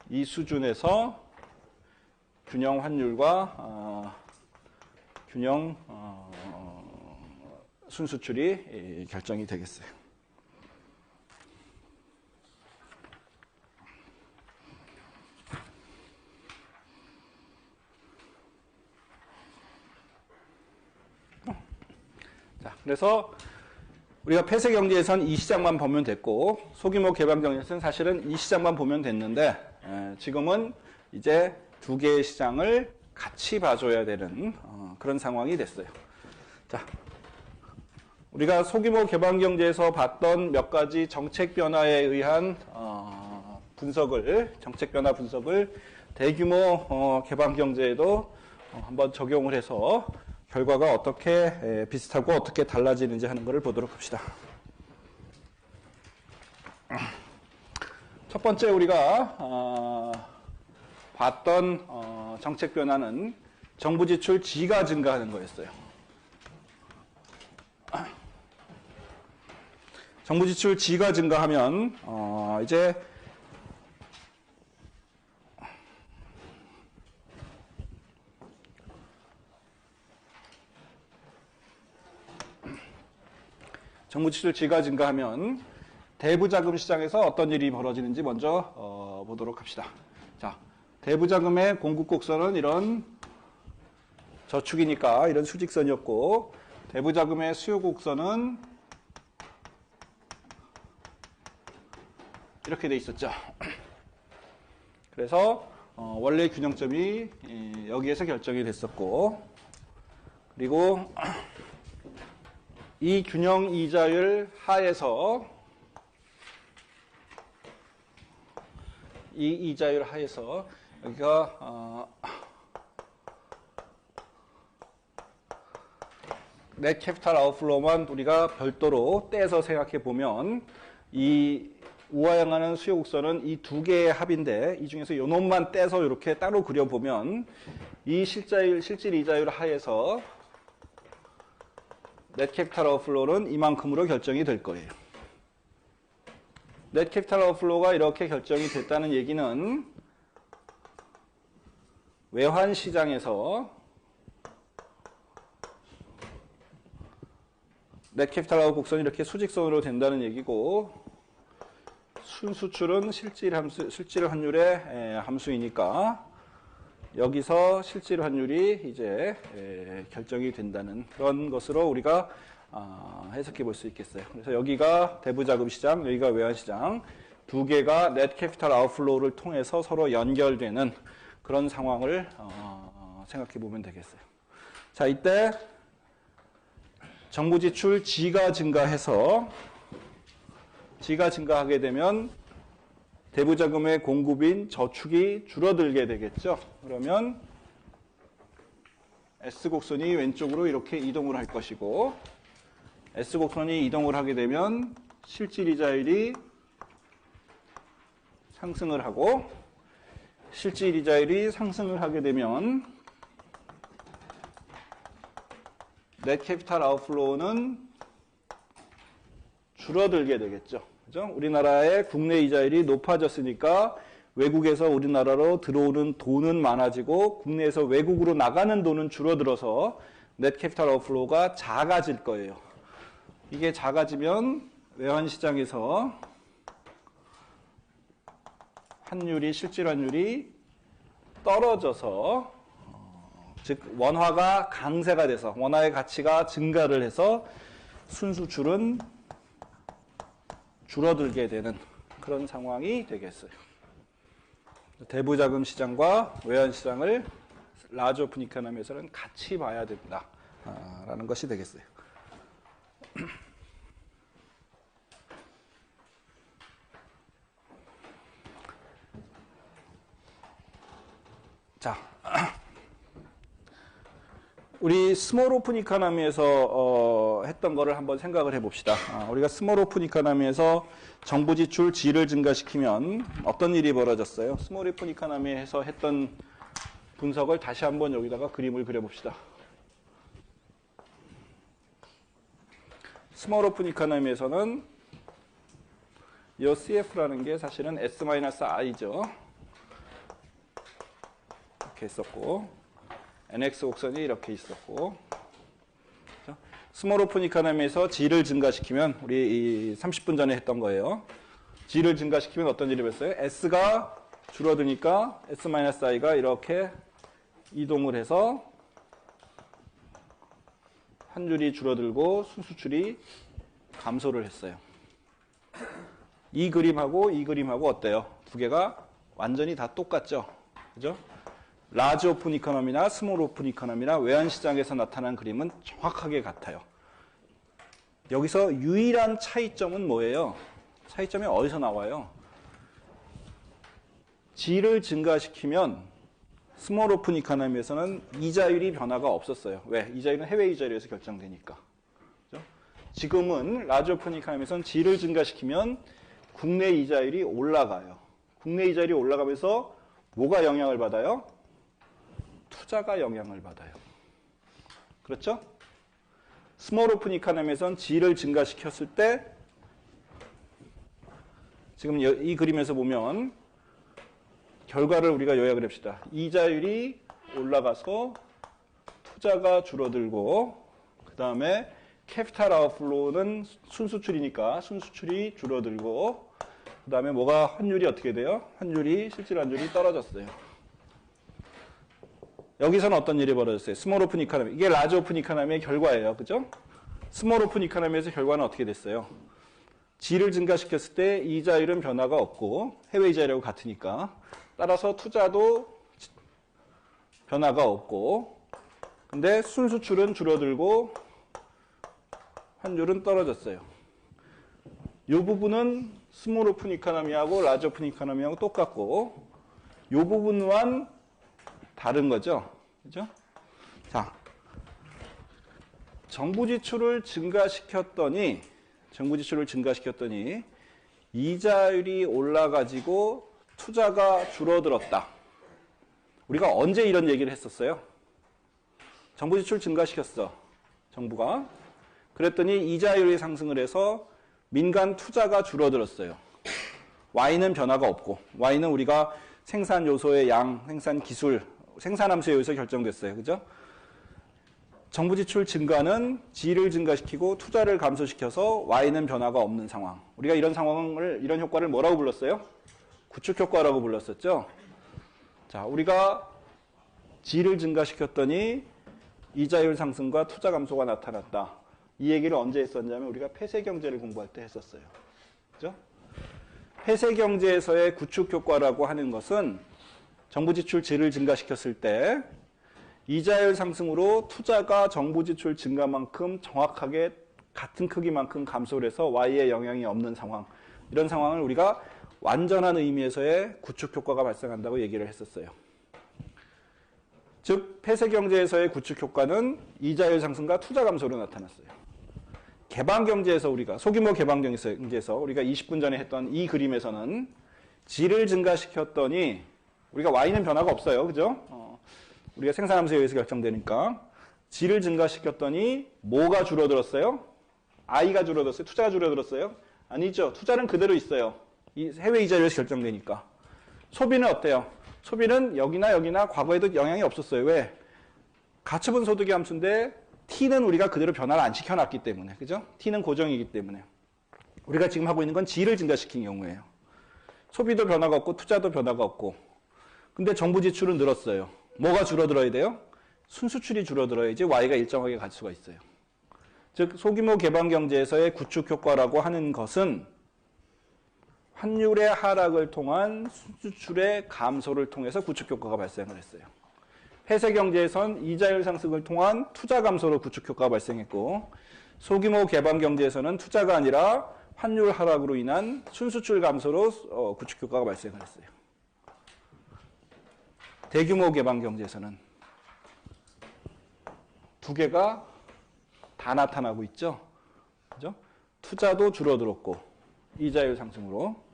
이 수준에서 균형 환율과 균형 순수출이 결정이 되겠어요. 자, 그래서 우리가 폐쇄 경제에선 이 시장만 보면 됐고 소규모 개방 경제에서는 사실은 이 시장만 보면 됐는데 지금은 이제 두 개의 시장을 같이 봐줘야 되는 그런 상황이 됐어요. 자, 우리가 소규모 개방 경제에서 봤던 몇 가지 정책 변화에 의한 정책 변화 분석을 대규모 개방 경제에도 한번 적용을 해서 결과가 어떻게 비슷하고 어떻게 달라지는지 하는 것을 보도록 합시다. 첫 번째 우리가 봤던 정책 변화는 정부 지출 G가 증가하는 거였어요. 정부 지출 G가 증가하면 이제 정부 지출 G가 증가하면 대부자금 시장에서 어떤 일이 벌어지는지 먼저 보도록 합시다. 자, 대부자금의 공급 곡선은 이런 저축이니까 이런 수직선이었고 대부자금의 수요 곡선은 이렇게 돼 있었죠. 그래서 원래 균형점이 여기에서 결정이 됐었고 그리고 이 균형 이자율 하에서 이 이자율 하에서 여기가 넷 캐피탈 아웃플로우만 우리가 별도로 떼서 생각해 보면 이 우하향하는 수요 곡선은 이 두 개의 합인데 이 중에서 요 놈만 떼서 이렇게 따로 그려보면 이 실질 이자율 하에서 넷 캐피탈 아웃플로우는 이만큼으로 결정이 될 거예요. 넷 캐피탈 아웃플로우가 이렇게 결정이 됐다는 얘기는 외환 시장에서 넷 캐피탈하고 곡선이 이렇게 수직선으로 된다는 얘기고, 순수출은 실질 환율의 함수이니까 여기서 실질 환율이 이제 결정이 된다는 그런 것으로 우리가 해석해 볼 수 있겠어요. 그래서 여기가 대부자금 시장, 여기가 외환 시장, 두 개가 넷 캐피탈 아웃플로우를 통해서 서로 연결되는 그런 상황을 생각해 보면 되겠어요. 자, 이때 정부 지출 G가 증가해서 G가 증가하게 되면 대부자금의 공급인 저축이 줄어들게 되겠죠. 그러면 S곡선이 왼쪽으로 이렇게 이동을 할 것이고, S곡선이 이동을 하게 되면 실질이자율이 상승을 하고, 실질이자율이 상승을 하게 되면 넷 캐피탈 아웃플로우는 줄어들게 되겠죠. 그죠? 우리나라의 국내 이자율이 높아졌으니까 외국에서 우리나라로 들어오는 돈은 많아지고 국내에서 외국으로 나가는 돈은 줄어들어서 넷 캐피탈 아웃플로우가 작아질 거예요. 이게 작아지면 외환시장에서 환율이, 실질 환율이 떨어져서, 즉 원화가 강세가 돼서 원화의 가치가 증가를 해서 순수출은 줄어들게 되는 그런 상황이 되겠어요. 대부자금 시장과 외환 시장을 라지 오픈 이코노미에서는 같이 봐야 된다라는 것이 되겠어요. 자, 우리 스몰 오픈 이코노미에서 했던 거를 한번 생각을 해봅시다. 우리가 스몰 오픈 이코노미에서 정부 지출 G를 증가시키면 어떤 일이 벌어졌어요? 스몰 오픈 이코노미에서 했던 분석을 다시 한번 여기다가 그림을 그려봅시다. 스몰 오픈 이코노미에서는 이 CF라는 게 사실은 S-I죠. 이렇게 했었고, NX 곡선이 이렇게 있었고, 스몰 오픈 이코노미에서 G를 증가시키면, 우리 30분 전에 했던 거예요. G를 증가시키면 어떤 일이 벌어요? S가 줄어드니까 S-I가 이렇게 이동을 해서 환율이 줄어들고 순수출이 감소를 했어요. 이 그림하고 어때요? 두 개가 완전히 다 똑같죠? 그죠? 라지 오픈 이코노미나 스몰 오픈 이코노미나 외환시장에서 나타난 그림은 정확하게 같아요. 여기서 유일한 차이점은 뭐예요? 차이점이 어디서 나와요? G를 증가시키면 스몰 오픈 이코노미에서는 이자율이 변화가 없었어요. 왜? 이자율은 해외 이자율에서 결정되니까. 그렇죠? 지금은 라지 오픈 이코노미에서는 G를 증가시키면 국내 이자율이 올라가요. 국내 이자율이 올라가면서 뭐가 영향을 받아요? 투자가 영향을 받아요. 그렇죠? 스몰 오픈 이코노미에서는 G를 증가시켰을 때 지금 이 그림에서 보면 결과를 우리가 요약을 합시다. 이자율이 올라가서 투자가 줄어들고, 그 다음에 캐피탈 아웃플로우는 순수출이니까 순수출이 줄어들고, 그 다음에 뭐가 환율이 어떻게 돼요? 실질 환율이 떨어졌어요. 여기서는 어떤 일이 벌어졌어요? 스몰 오픈 이코노미. 이게 라지 오픈 이코노미의 결과예요. 그죠? 스몰 오픈 이코노미에서 결과는 어떻게 됐어요? G를 증가시켰을 때 이자율은 변화가 없고 해외 이자율하고 같으니까, 따라서 투자도 변화가 없고, 근데 순수출은 줄어들고 환율은 떨어졌어요. 이 부분은 스몰 오픈 이코노미하고 라지 오픈 이코노미하고 똑같고, 이 부분만 다른 거죠. 그죠? 자, 정부 지출을 증가시켰더니 이자율이 올라가지고 투자가 줄어들었다. 우리가 언제 이런 얘기를 했었어요? 정부 지출 증가시켰어, 정부가. 그랬더니 이자율이 상승을 해서 민간 투자가 줄어들었어요. Y는 변화가 없고, Y는 우리가 생산 요소의 양, 생산 기술, 생산 함수에 의해서 결정됐어요. 그죠? 정부 지출 증가는 G를 증가시키고 투자를 감소시켜서 Y는 변화가 없는 상황. 우리가 이런 상황을, 이런 효과를 뭐라고 불렀어요? 구축 효과라고 불렀었죠. 자, 우리가 G를 증가시켰더니 이자율 상승과 투자 감소가 나타났다. 이 얘기를 언제 했었냐면 우리가 폐쇄 경제를 공부할 때 했었어요. 그죠? 폐쇄 경제에서의 구축 효과라고 하는 것은 정부 지출 G를 증가시켰을 때 이자율 상승으로 투자가 정부 지출 증가만큼 정확하게 같은 크기만큼 감소를 해서 Y에 영향이 없는 상황. 이런 상황을 우리가 완전한 의미에서의 구축 효과가 발생한다고 얘기를 했었어요. 즉, 폐쇄 경제에서의 구축 효과는 이자율 상승과 투자 감소로 나타났어요. 개방 경제에서 우리가, 소규모 개방 경제에서 우리가 20분 전에 했던 이 그림에서는 G를 증가시켰더니 우리가 Y는 변화가 없어요. 그죠? 우리가 생산함수에 의해서 결정되니까 G를 증가시켰더니 뭐가 줄어들었어요? I가 줄어들었어요? 투자가 줄어들었어요? 아니죠. 투자는 그대로 있어요. 이 해외 이자율에서 결정되니까. 소비는 어때요? 소비는 여기나 과거에도 영향이 없었어요. 왜? 가처분 소득의 함수인데 T는 우리가 그대로 변화를 안 시켜놨기 때문에. 그죠? T는 고정이기 때문에. 우리가 지금 하고 있는 건 G를 증가시킨 경우예요. 소비도 변화가 없고 투자도 변화가 없고. 근데 정부 지출은 늘었어요. 뭐가 줄어들어야 돼요? 순수출이 줄어들어야지 Y가 일정하게 갈 수가 있어요. 즉 소규모 개방 경제에서의 구축 효과라고 하는 것은 환율의 하락을 통한 순수출의 감소를 통해서 구축 효과가 발생을 했어요. 폐쇄 경제에선 이자율 상승을 통한 투자 감소로 구축 효과가 발생했고 소규모 개방 경제에서는 투자가 아니라 환율 하락으로 인한 순수출 감소로 구축 효과가 발생을 했어요. 대규모 개방 경제에서는 두 개가 다 나타나고 있죠. 그죠? 투자도 줄어들었고 이자율 상승으로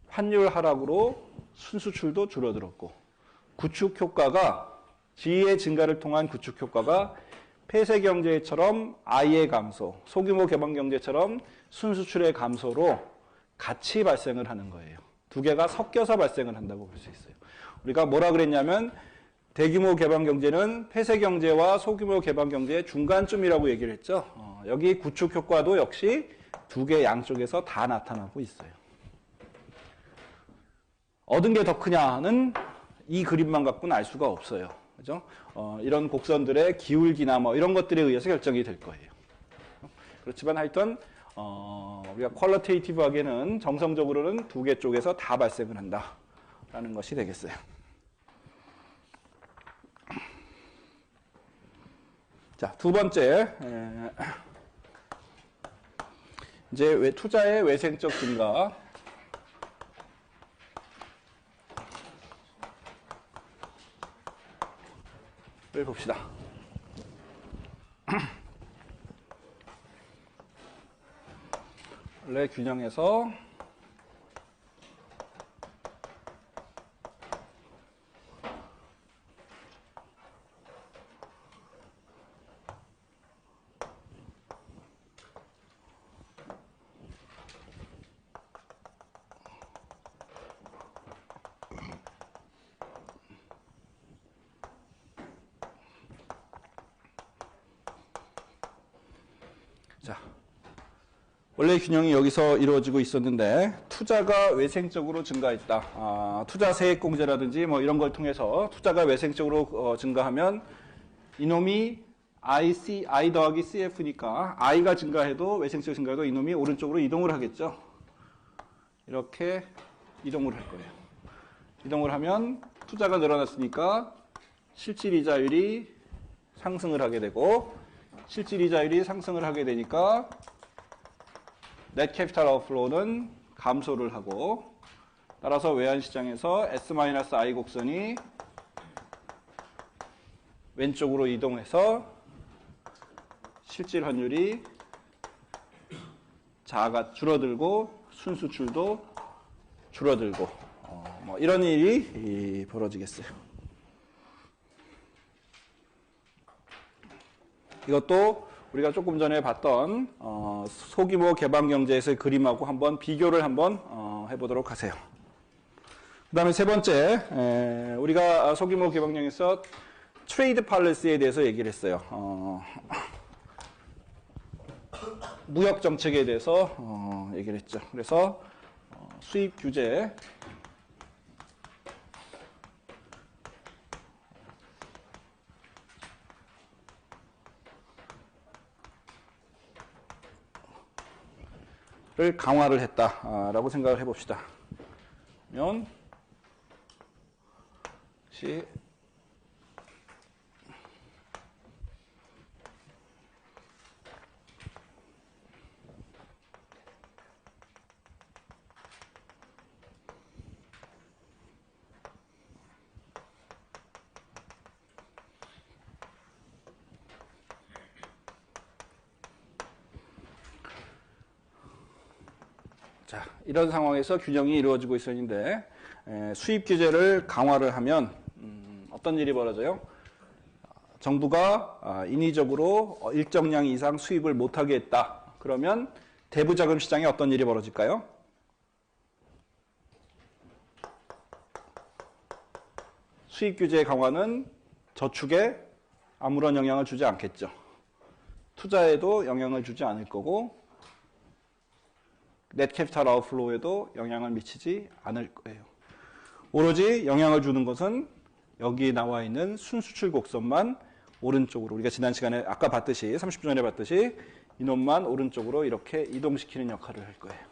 환율 하락으로 순수출도 줄어들었고 구축 효과가 G의 증가를 통한 구축 효과가 폐쇄 경제처럼 I의 감소, 소규모 개방 경제처럼 순수출의 감소로 같이 발생을 하는 거예요. 두 개가 섞여서 발생을 한다고 볼 수 있어요. 우리가 뭐라 그랬냐면 대규모 개방 경제는 폐쇄 경제와 소규모 개방 경제의 중간쯤이라고 얘기를 했죠. 여기 구축 효과도 역시 두 개 양쪽에서 다 나타나고 있어요. 얻은 게 더 크냐는 이 그림만 갖고는 알 수가 없어요. 그죠? 이런 곡선들의 기울기나 뭐 이런 것들에 의해서 결정이 될 거예요. 그렇지만 하여튼 우리가 퀄리테이티브하게는 정성적으로는 두 개 쪽에서 다 발생을 한다라는 것이 되겠어요. 자, 두 번째 이제 투자의 외생적 증가를 봅시다. 원래 균형에서 자, 원래 균형이 여기서 이루어지고 있었는데 투자가 외생적으로 증가했다. 투자 세액공제라든지 뭐 이런 걸 통해서 투자가 외생적으로 증가하면 이놈이 I 더하기 CF니까 I가 증가해도 외생적 증가해도 이놈이 오른쪽으로 이동을 하겠죠. 이렇게 이동을 할 거예요. 이동을 하면 투자가 늘어났으니까 실질이자율이 상승을 하게 되고 실질이자율이 상승을 하게 되니까 net capital outflow는 감소를 하고 따라서 외환시장에서 S-I 곡선이 왼쪽으로 이동해서 실질 환율이 줄어들고 순수출도 줄어들고 뭐 이런 일이 벌어지겠어요. 이것도 우리가 조금 전에 봤던 소규모 개방 경제에서의 그림하고 한번 비교를 한번 해보도록 하세요. 그 다음에 세 번째, 우리가 소규모 개방형에서 트레이드 팔리시에 대해서 얘기를 했어요. 무역 정책에 대해서 얘기를 했죠. 그래서 수입 규제, 를 강화를 했다라고 생각을 해봅시다. 그러면 시 자, 이런 상황에서 균형이 이루어지고 있었는데 수입 규제를 강화를 하면 어떤 일이 벌어져요? 정부가 인위적으로 일정량 이상 수입을 못하게 했다. 그러면 대부자금 시장에 어떤 일이 벌어질까요? 수입 규제 강화는 저축에 아무런 영향을 주지 않겠죠. 투자에도 영향을 주지 않을 거고 넷 캐피탈 아웃플로우에도 영향을 미치지 않을 거예요. 오로지 영향을 주는 것은 여기 나와 있는 순수출 곡선만 오른쪽으로, 우리가 지난 시간에 아까 봤듯이 30분 전에 봤듯이 이놈만 오른쪽으로 이렇게 이동시키는 역할을 할 거예요.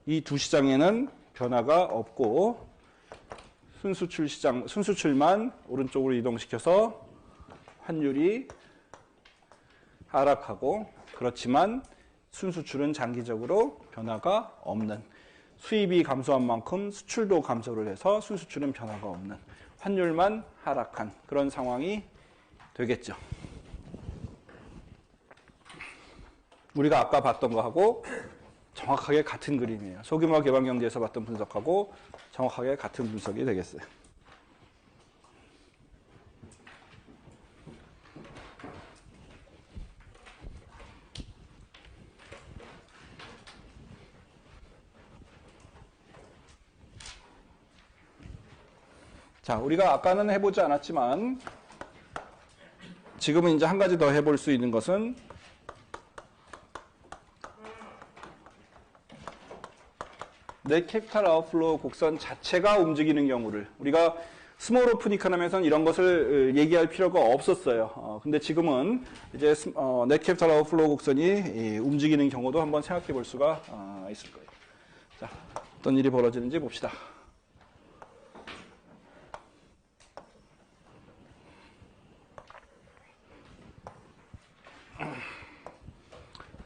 이 두 시장에는 변화가 없고 순수출 시장, 순수출만 오른쪽으로 이동시켜서 환율이 하락하고, 그렇지만 순수출은 장기적으로 변화가 없는, 수입이 감소한 만큼 수출도 감소를 해서 순수출은 변화가 없는, 환율만 하락한 그런 상황이 되겠죠. 우리가 아까 봤던 거하고 정확하게 같은 그림이에요. 소규모 개방경제에서 봤던 분석하고 정확하게 같은 분석이 되겠어요. 자, 우리가 아까는 해보지 않았지만 지금은 이제 한 가지 더 해볼 수 있는 것은 넷 캐피탈 아웃플로우 곡선 자체가 움직이는 경우를, 우리가 스몰 오픈 이코노미에서는 이런 것을 얘기할 필요가 없었어요. 근데 지금은 이제 넷 캐피탈 아웃플로우 곡선이 움직이는 경우도 한번 생각해 볼 수가 있을 거예요. 자, 어떤 일이 벌어지는지 봅시다.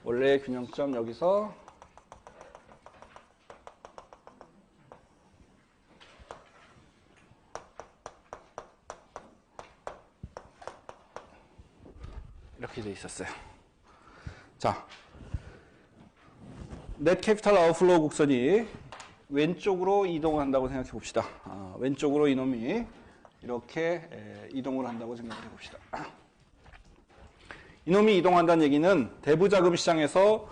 원래의 균형점 여기서 이렇게 돼 있었어요. 자, 넷 캐피탈 아웃플로우 곡선이 왼쪽으로 이동한다고 생각해 봅시다. 왼쪽으로 이놈이 이렇게 이동을 한다고 생각해 봅시다. 이놈이 이동한다는 얘기는 대부자금 시장에서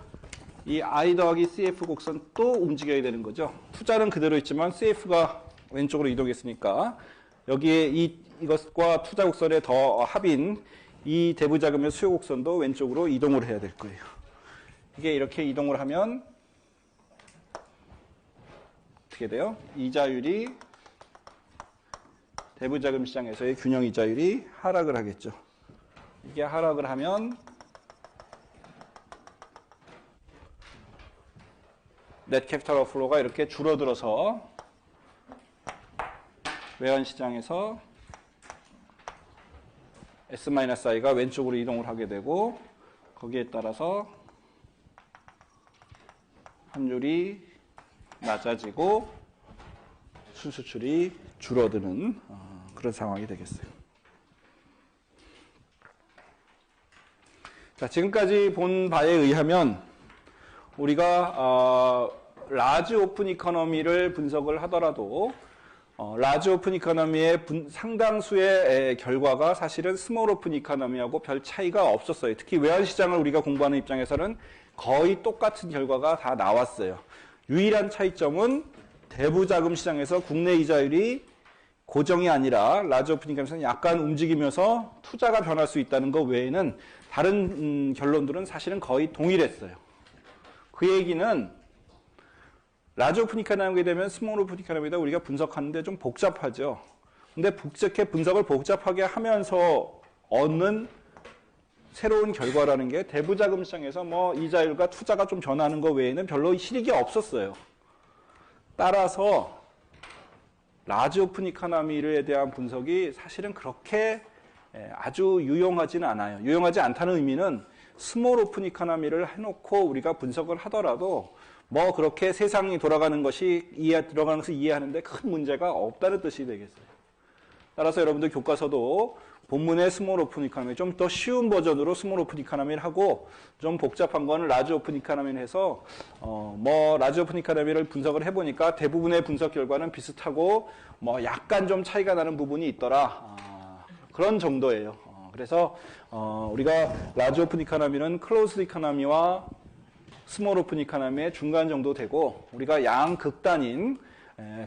이 I 더하기 CF 곡선 또 움직여야 되는 거죠. 투자는 그대로 있지만 CF가 왼쪽으로 이동했으니까 여기에 이것과 투자 곡선의 더 합인 이 대부자금의 수요 곡선도 왼쪽으로 이동을 해야 될 거예요. 이게 이렇게 이동을 하면 어떻게 돼요? 이자율이, 대부자금 시장에서의 균형 이자율이 하락을 하겠죠. 이게 하락을 하면 넷 캐피탈 아웃플로우가 이렇게 줄어들어서 외환시장에서 S-I가 왼쪽으로 이동을 하게 되고, 거기에 따라서 환율이 낮아지고 순수출이 줄어드는 그런 상황이 되겠어요. 자, 지금까지 본 바에 의하면 우리가 라지 오픈 이코노미를 분석을 하더라도 라지 오픈 이코노미의 상당수의 결과가 사실은 스몰 오픈 이코노미하고 별 차이가 없었어요. 특히 외환시장을 우리가 공부하는 입장에서는 거의 똑같은 결과가 다 나왔어요. 유일한 차이점은 대부자금 시장에서 국내 이자율이 고정이 아니라 라지 오프 인컴에서는 약간 움직이면서 투자가 변할 수 있다는 것 외에는 다른 결론들은 사실은 거의 동일했어요. 그 얘기는 라지 오프 이코노미가 되면 스몰 오프 이코노미다 우리가 분석하는데 좀 복잡하죠. 근데 분석을 복잡하게 하면서 얻는 새로운 결과라는 게 대부자금 시장에서 뭐 이자율과 투자가 좀 변하는 것 외에는 별로 실익이 없었어요. 따라서 라지 오픈 이코노미에 대한 분석이 사실은 그렇게 아주 유용하지는 않아요. 유용하지 않다는 의미는 스몰 오픈 이코노미를 해놓고 우리가 분석을 하더라도 뭐 그렇게 세상이 돌아가는 것이 들어가는 것을 이해하는데 큰 문제가 없다는 뜻이 되겠어요. 따라서 여러분들 교과서도 본문의 스몰 오픈 이코노미 좀 더 쉬운 버전으로 스몰 오픈 이코노미를 하고 좀 복잡한 거는 라지 오픈 이코노미를 해서 뭐 라지 오픈 이코노미를 분석을 해보니까 대부분의 분석 결과는 비슷하고 뭐 약간 좀 차이가 나는 부분이 있더라 그런 정도예요. 그래서 우리가 라지 오픈 이코노미는 클로즈드 이코노미와 스몰 오픈 이코노미의 중간 정도 되고 우리가 양극단인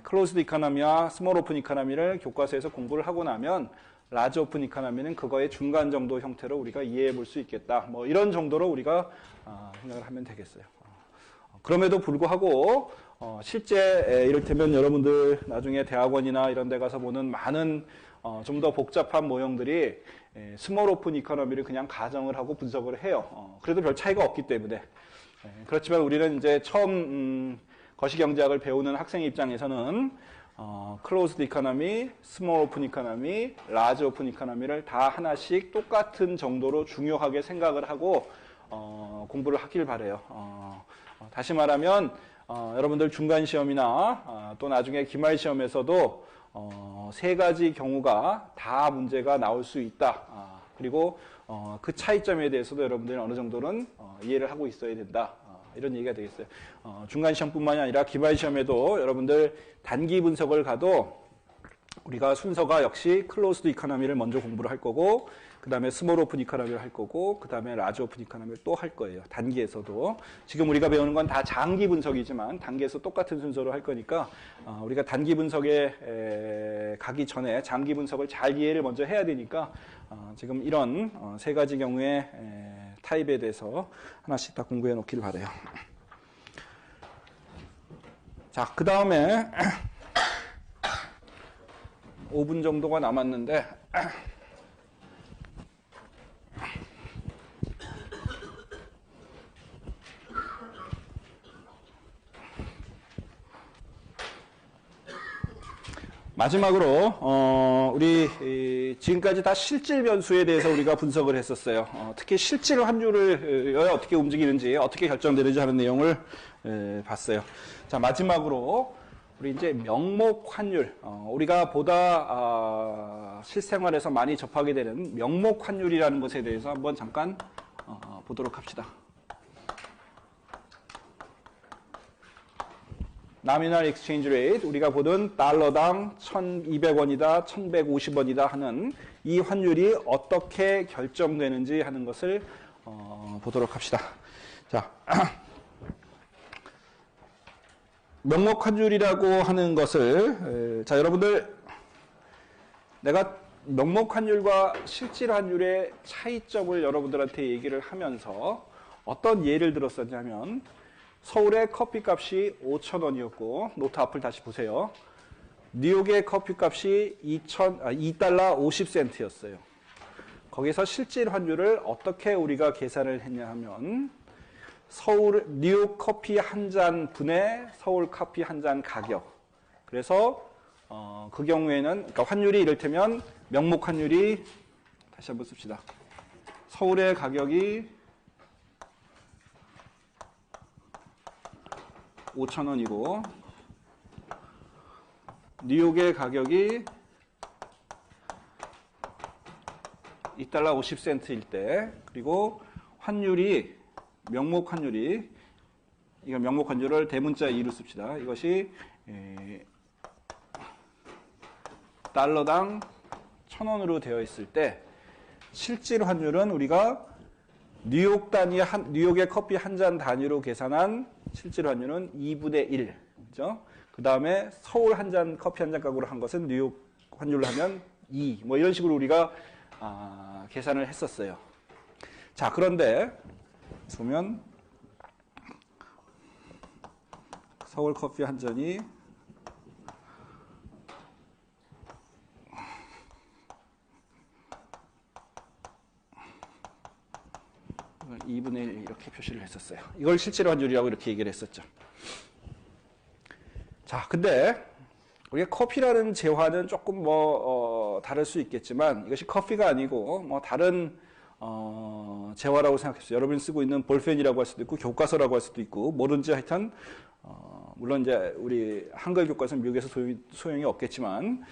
클로즈드 이코노미와 스몰 오픈 이코노미를 교과서에서 공부를 하고 나면 라지 오픈 이코노미는 그거의 중간 정도 형태로 우리가 이해해 볼 수 있겠다. 뭐 이런 정도로 우리가 생각을 하면 되겠어요. 그럼에도 불구하고 실제 이를테면 여러분들 나중에 대학원이나 이런 데 가서 보는 많은 좀 더 복잡한 모형들이 스몰 오픈 이코노미를 그냥 가정을 하고 분석을 해요. 그래도 별 차이가 없기 때문에. 그렇지만 우리는 이제 처음 거시경제학을 배우는 학생 입장에서는 클로즈드 이코노미, 스몰 오픈 이코노미, 라지 오픈 이코노미를 다 하나씩 똑같은 정도로 중요하게 생각을 하고 공부를 하길 바래요. 다시 말하면 여러분들 중간 시험이나 또 나중에 기말 시험에서도 세 가지 경우가 다 문제가 나올 수 있다. 그리고 그 차이점에 대해서도 여러분들이 어느 정도는 이해를 하고 있어야 된다. 이런 얘기가 되겠어요. 중간 시험뿐만이 아니라 기말 시험에도 여러분들 단기 분석을 가도 우리가 순서가 역시 클로즈드 이코노미를 먼저 공부를 할 거고 그 다음에 스몰 오픈 이코노미를 할 거고 그 다음에 라지 오픈 이코노미를 또 할 거예요. 단기에서도. 지금 우리가 배우는 건 다 장기 분석이지만 단기에서 똑같은 순서로 할 거니까 우리가 단기 분석에 가기 전에 장기 분석을 잘 이해를 먼저 해야 되니까 지금 이런 세 가지 경우의 타입에 대해서 하나씩 다 공부해 놓기를 바라요. 자, 그 다음에 5분 정도가 남았는데 마지막으로 우리 지금까지 다 실질 변수에 대해서 우리가 분석을 했었어요. 특히 실질 환율을 어떻게 움직이는지 어떻게 결정되는지 하는 내용을 봤어요. 자, 마지막으로 우리 이제 명목 환율, 우리가 보다 실생활에서 많이 접하게 되는 명목 환율이라는 것에 대해서 한번 잠깐 보도록 합시다. Nominal Exchange Rate, 우리가 보던 달러당 1,200원이다, 1,150원이다 하는 이 환율이 어떻게 결정되는지 하는 것을 보도록 합시다. 자, 명목 환율이라고 하는 것을 자, 여러분들 내가 명목 환율과 실질 환율의 차이점을 여러분들한테 얘기를 하면서 어떤 예를 들었었냐면 서울의 커피값이 5,000원이었고 노트 앞을 다시 보세요. 뉴욕의 커피값이 2달러 50센트였어요. 거기서 실질 환율을 어떻게 우리가 계산을 했냐 하면 뉴욕 커피 한 잔 분의 서울 커피 한 잔 가격. 그래서 그 경우에는 그러니까 환율이 이를테면 명목 환율이 다시 한번 씁시다. 서울의 가격이 5,000원이고 뉴욕의 가격이 2달러 50센트일 때 그리고 환율이 명목 환율이 이거 명목 환율을 대문자 2로 씁시다. 이것이 달러당 1,000원으로 되어 있을 때 실질 환율은 우리가 뉴욕의 커피 한 잔 단위로 계산한 실질 환율은 2분의 1. 그죠? 그 다음에 서울 커피 한 잔 값으로 한 것은 뉴욕 환율로 하면 2, 뭐 이런 식으로 우리가 계산을 했었어요. 자, 그런데 보면 서울 커피 한 잔이 2분의 1 이렇게 표시를 했었어요. 이걸 실제로 환율이라고 이렇게 얘기를 했었죠. 자, 근데 우리가 커피라는 재화는 조금 다를 수 있겠지만 이것이 커피가 아니고 뭐 다른 재화라고 생각했어요. 여러분이 쓰고 있는 볼펜이라고 할 수도 있고 교과서라고 할 수도 있고 뭐든지 하여튼 물론 이제 우리 한글 교과서는 미국에서 소용이 없겠지만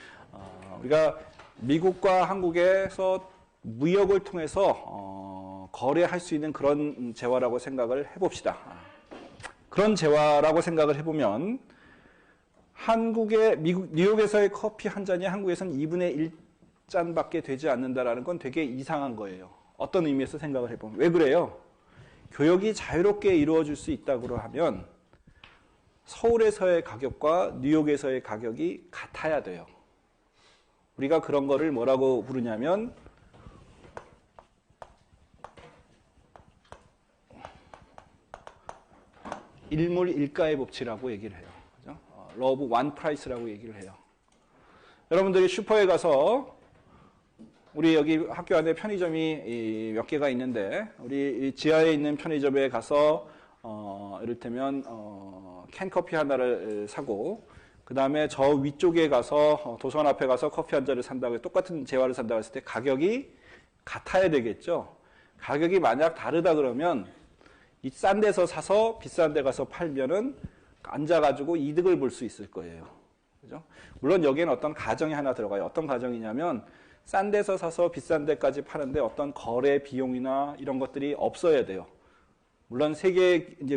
우리가 미국과 한국에서 무역을 통해서 거래할 수 있는 그런 재화라고 생각을 해봅시다. 그런 재화라고 생각을 해보면 뉴욕에서의 커피 한 잔이 한국에서는 2분의 1잔밖에 되지 않는다라는 건 되게 이상한 거예요. 어떤 의미에서 생각을 해보면. 왜 그래요? 교역이 자유롭게 이루어질 수 있다고 하면 서울에서의 가격과 뉴욕에서의 가격이 같아야 돼요. 우리가 그런 거를 뭐라고 부르냐면 일물 일가의 법칙이라고 얘기를 해요. 그죠? 러브 원 프라이스라고 얘기를 해요. 여러분들이 슈퍼에 가서 우리 여기 학교 안에 편의점이 몇 개가 있는데 우리 지하에 있는 편의점에 가서 이를테면 캔커피 하나를 사고 그 다음에 저 위쪽에 가서 도서관 앞에 가서 커피 한 잔을 산다고 똑같은 재화를 산다고 했을 때 가격이 같아야 되겠죠. 가격이 만약 다르다 그러면 이 싼 데서 사서 비싼 데 가서 팔면은 앉아가지고 이득을 볼 수 있을 거예요. 그죠? 물론 여기에는 어떤 가정이 하나 들어가요. 어떤 가정이냐면 싼 데서 사서 비싼 데까지 파는데 어떤 거래 비용이나 이런 것들이 없어야 돼요. 물론 세계 이제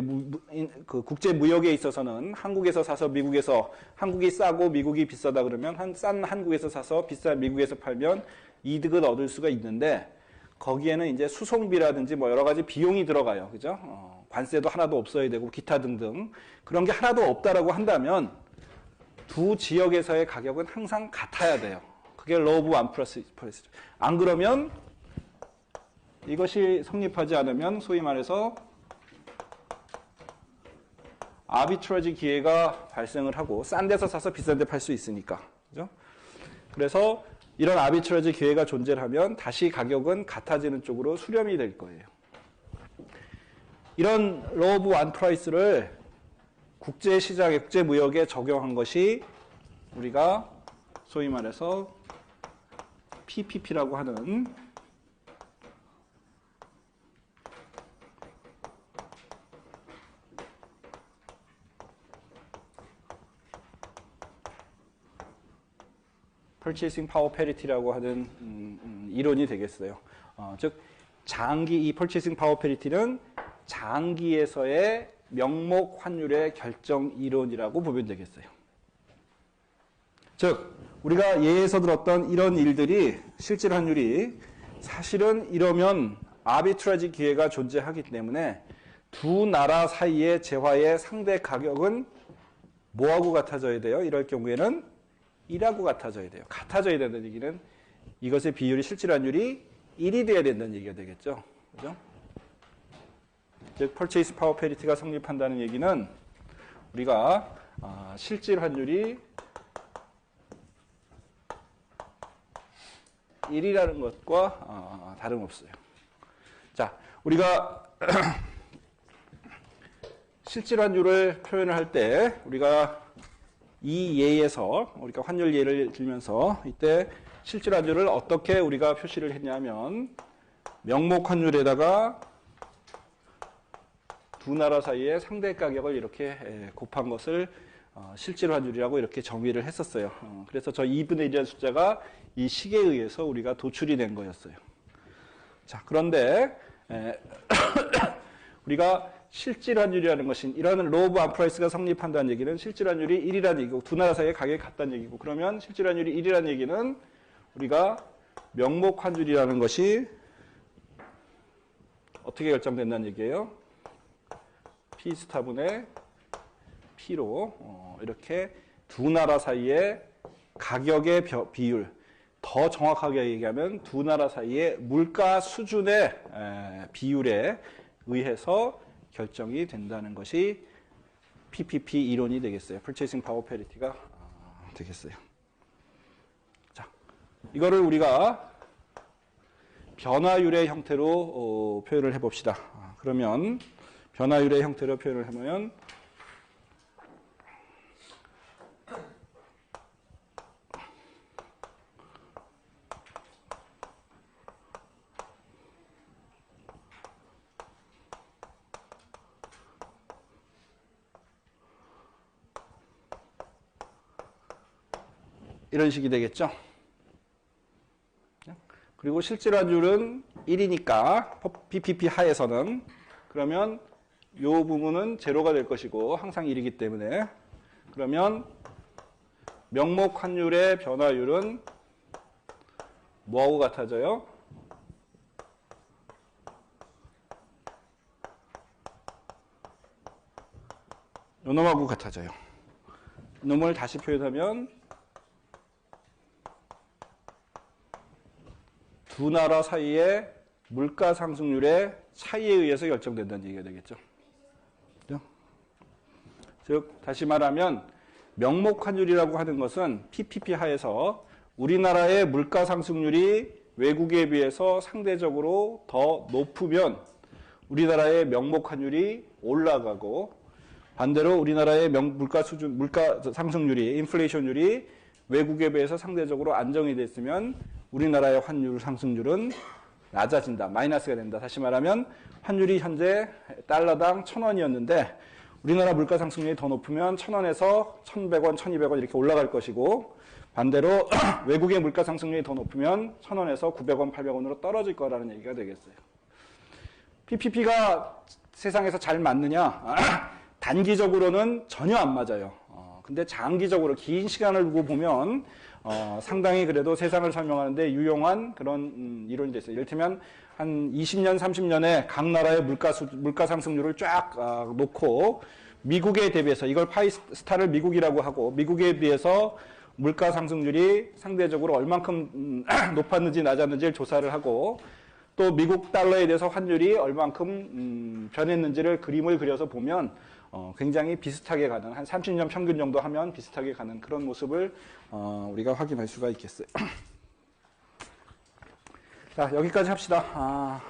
그 국제 무역에 있어서는 한국에서 사서 미국에서 한국이 싸고 미국이 비싸다 그러면 싼 한국에서 사서 비싼 미국에서 팔면 이득을 얻을 수가 있는데 거기에는 이제 수송비라든지 뭐 여러 가지 비용이 들어가요. 그죠? 관세도 하나도 없어야 되고 기타 등등 그런 게 하나도 없다라고 한다면 두 지역에서의 가격은 항상 같아야 돼요. 그게 러브 원 플러스. 안 그러면 이것이 성립하지 않으면 소위 말해서 아비트러지 기회가 발생을 하고 싼 데서 사서 비싼 데 팔 수 있으니까. 그죠? 그래서 이런 아비트러지 기회가 존재하면 다시 가격은 같아지는 쪽으로 수렴이 될 거예요. 이런 러브 원 프라이스를 국제 시장에, 국제 무역에 적용한 것이 우리가 소위 말해서 PPP라고 하는 Purchasing Power Parity라고 하는 이론이 되겠어요. 즉 장기 이 Purchasing Power Parity는 장기에서의 명목 환율의 결정 이론이라고 보면 되겠어요. 즉 우리가 예에서 들었던 이런 일들이 실질 환율이 사실은 이러면 아비트라지 기회가 존재하기 때문에 두 나라 사이의 재화의 상대 가격은 뭐하고 같아져야 돼요? 이럴 경우에는 1하고 같아져야 돼요. 같아져야 된다는 얘기는 이것의 비율이 실질 환율이 1이 돼야 된다는 얘기가 되겠죠. 그죠? 즉 Purchase Power Parity가 성립한다는 얘기는 우리가 실질 환율이 1이라는 것과 다름없어요. 자, 우리가 실질 환율을 표현을 할 때 우리가 이 예에서 우리가 환율 예를 들면서 이때 실질 환율을 어떻게 우리가 표시를 했냐면 명목 환율에다가 두 나라 사이의 상대 가격을 이렇게 곱한 것을 실질 환율이라고 이렇게 정의를 했었어요. 그래서 저 2분의 1이라는 숫자가 이 식에 의해서 우리가 도출이 된 거였어요. 자, 그런데 우리가 실질 환율이라는 것은 이런 러브 원 프라이스가 성립한다는 얘기는 실질 환율이 1이라는 얘기고 두 나라 사이의 가격이 같다는 얘기고 그러면 실질 환율이 1이라는 얘기는 우리가 명목 환율이라는 것이 어떻게 결정된다는 얘기예요? P 스타분의 P로 이렇게 두 나라 사이의 가격의 비율, 더 정확하게 얘기하면 두 나라 사이의 물가 수준의 비율에 의해서 결정이 된다는 것이 PPP 이론이 되겠어요. Purchasing Power Parity가 되겠어요. 자, 이거를 우리가 변화율의 형태로 표현을 해봅시다. 그러면 변화율의 형태로 표현을 하면 이런 식이 되겠죠. 그리고 실질환율은 1이니까 PPP 하에서는 그러면 이 부분은 제로가 될 것이고 항상 1이기 때문에 그러면 명목 환율의 변화율은 뭐하고 같아져요? 요 놈하고 같아져요. 놈을 다시 표현하면 두 나라 사이의 물가 상승률의 차이에 의해서 결정된다는 얘기가 되겠죠. 즉 다시 말하면 명목 환율이라고 하는 것은 PPP 하에서 우리나라의 물가 상승률이 외국에 비해서 상대적으로 더 높으면 우리나라의 명목 환율이 올라가고 반대로 우리나라의 물가 상승률이 인플레이션율이 외국에 비해서 상대적으로 안정이 됐으면 우리나라의 환율 상승률은 낮아진다. 마이너스가 된다. 다시 말하면 환율이 현재 달러당 1,000원이었는데 우리나라 물가 상승률이 더 높으면 1,000원에서 1,100원, 1,200원 이렇게 올라갈 것이고 반대로 외국의 물가 상승률이 더 높으면 1,000원에서 900원, 800원으로 떨어질 거라는 얘기가 되겠어요. PPP가 세상에서 잘 맞느냐? 단기적으로는 전혀 안 맞아요. 근데 장기적으로 긴 시간을 두고 보면 상당히 그래도 세상을 설명하는데 유용한 그런 이론이 됐어요. 이를테면 한 20년, 30년에 각 나라의 물가 상승률을 쫙 놓고 미국에 대비해서 이걸 파이스타를 미국이라고 하고 미국에 비해서 물가 상승률이 상대적으로 얼만큼 높았는지 낮았는지를 조사를 하고 또 미국 달러에 대해서 환율이 얼만큼 변했는지를 그림을 그려서 보면 굉장히 비슷하게 가는 한 30년 평균 정도 하면 비슷하게 가는 그런 모습을 우리가 확인할 수가 있겠어요. 자, 여기까지 합시다.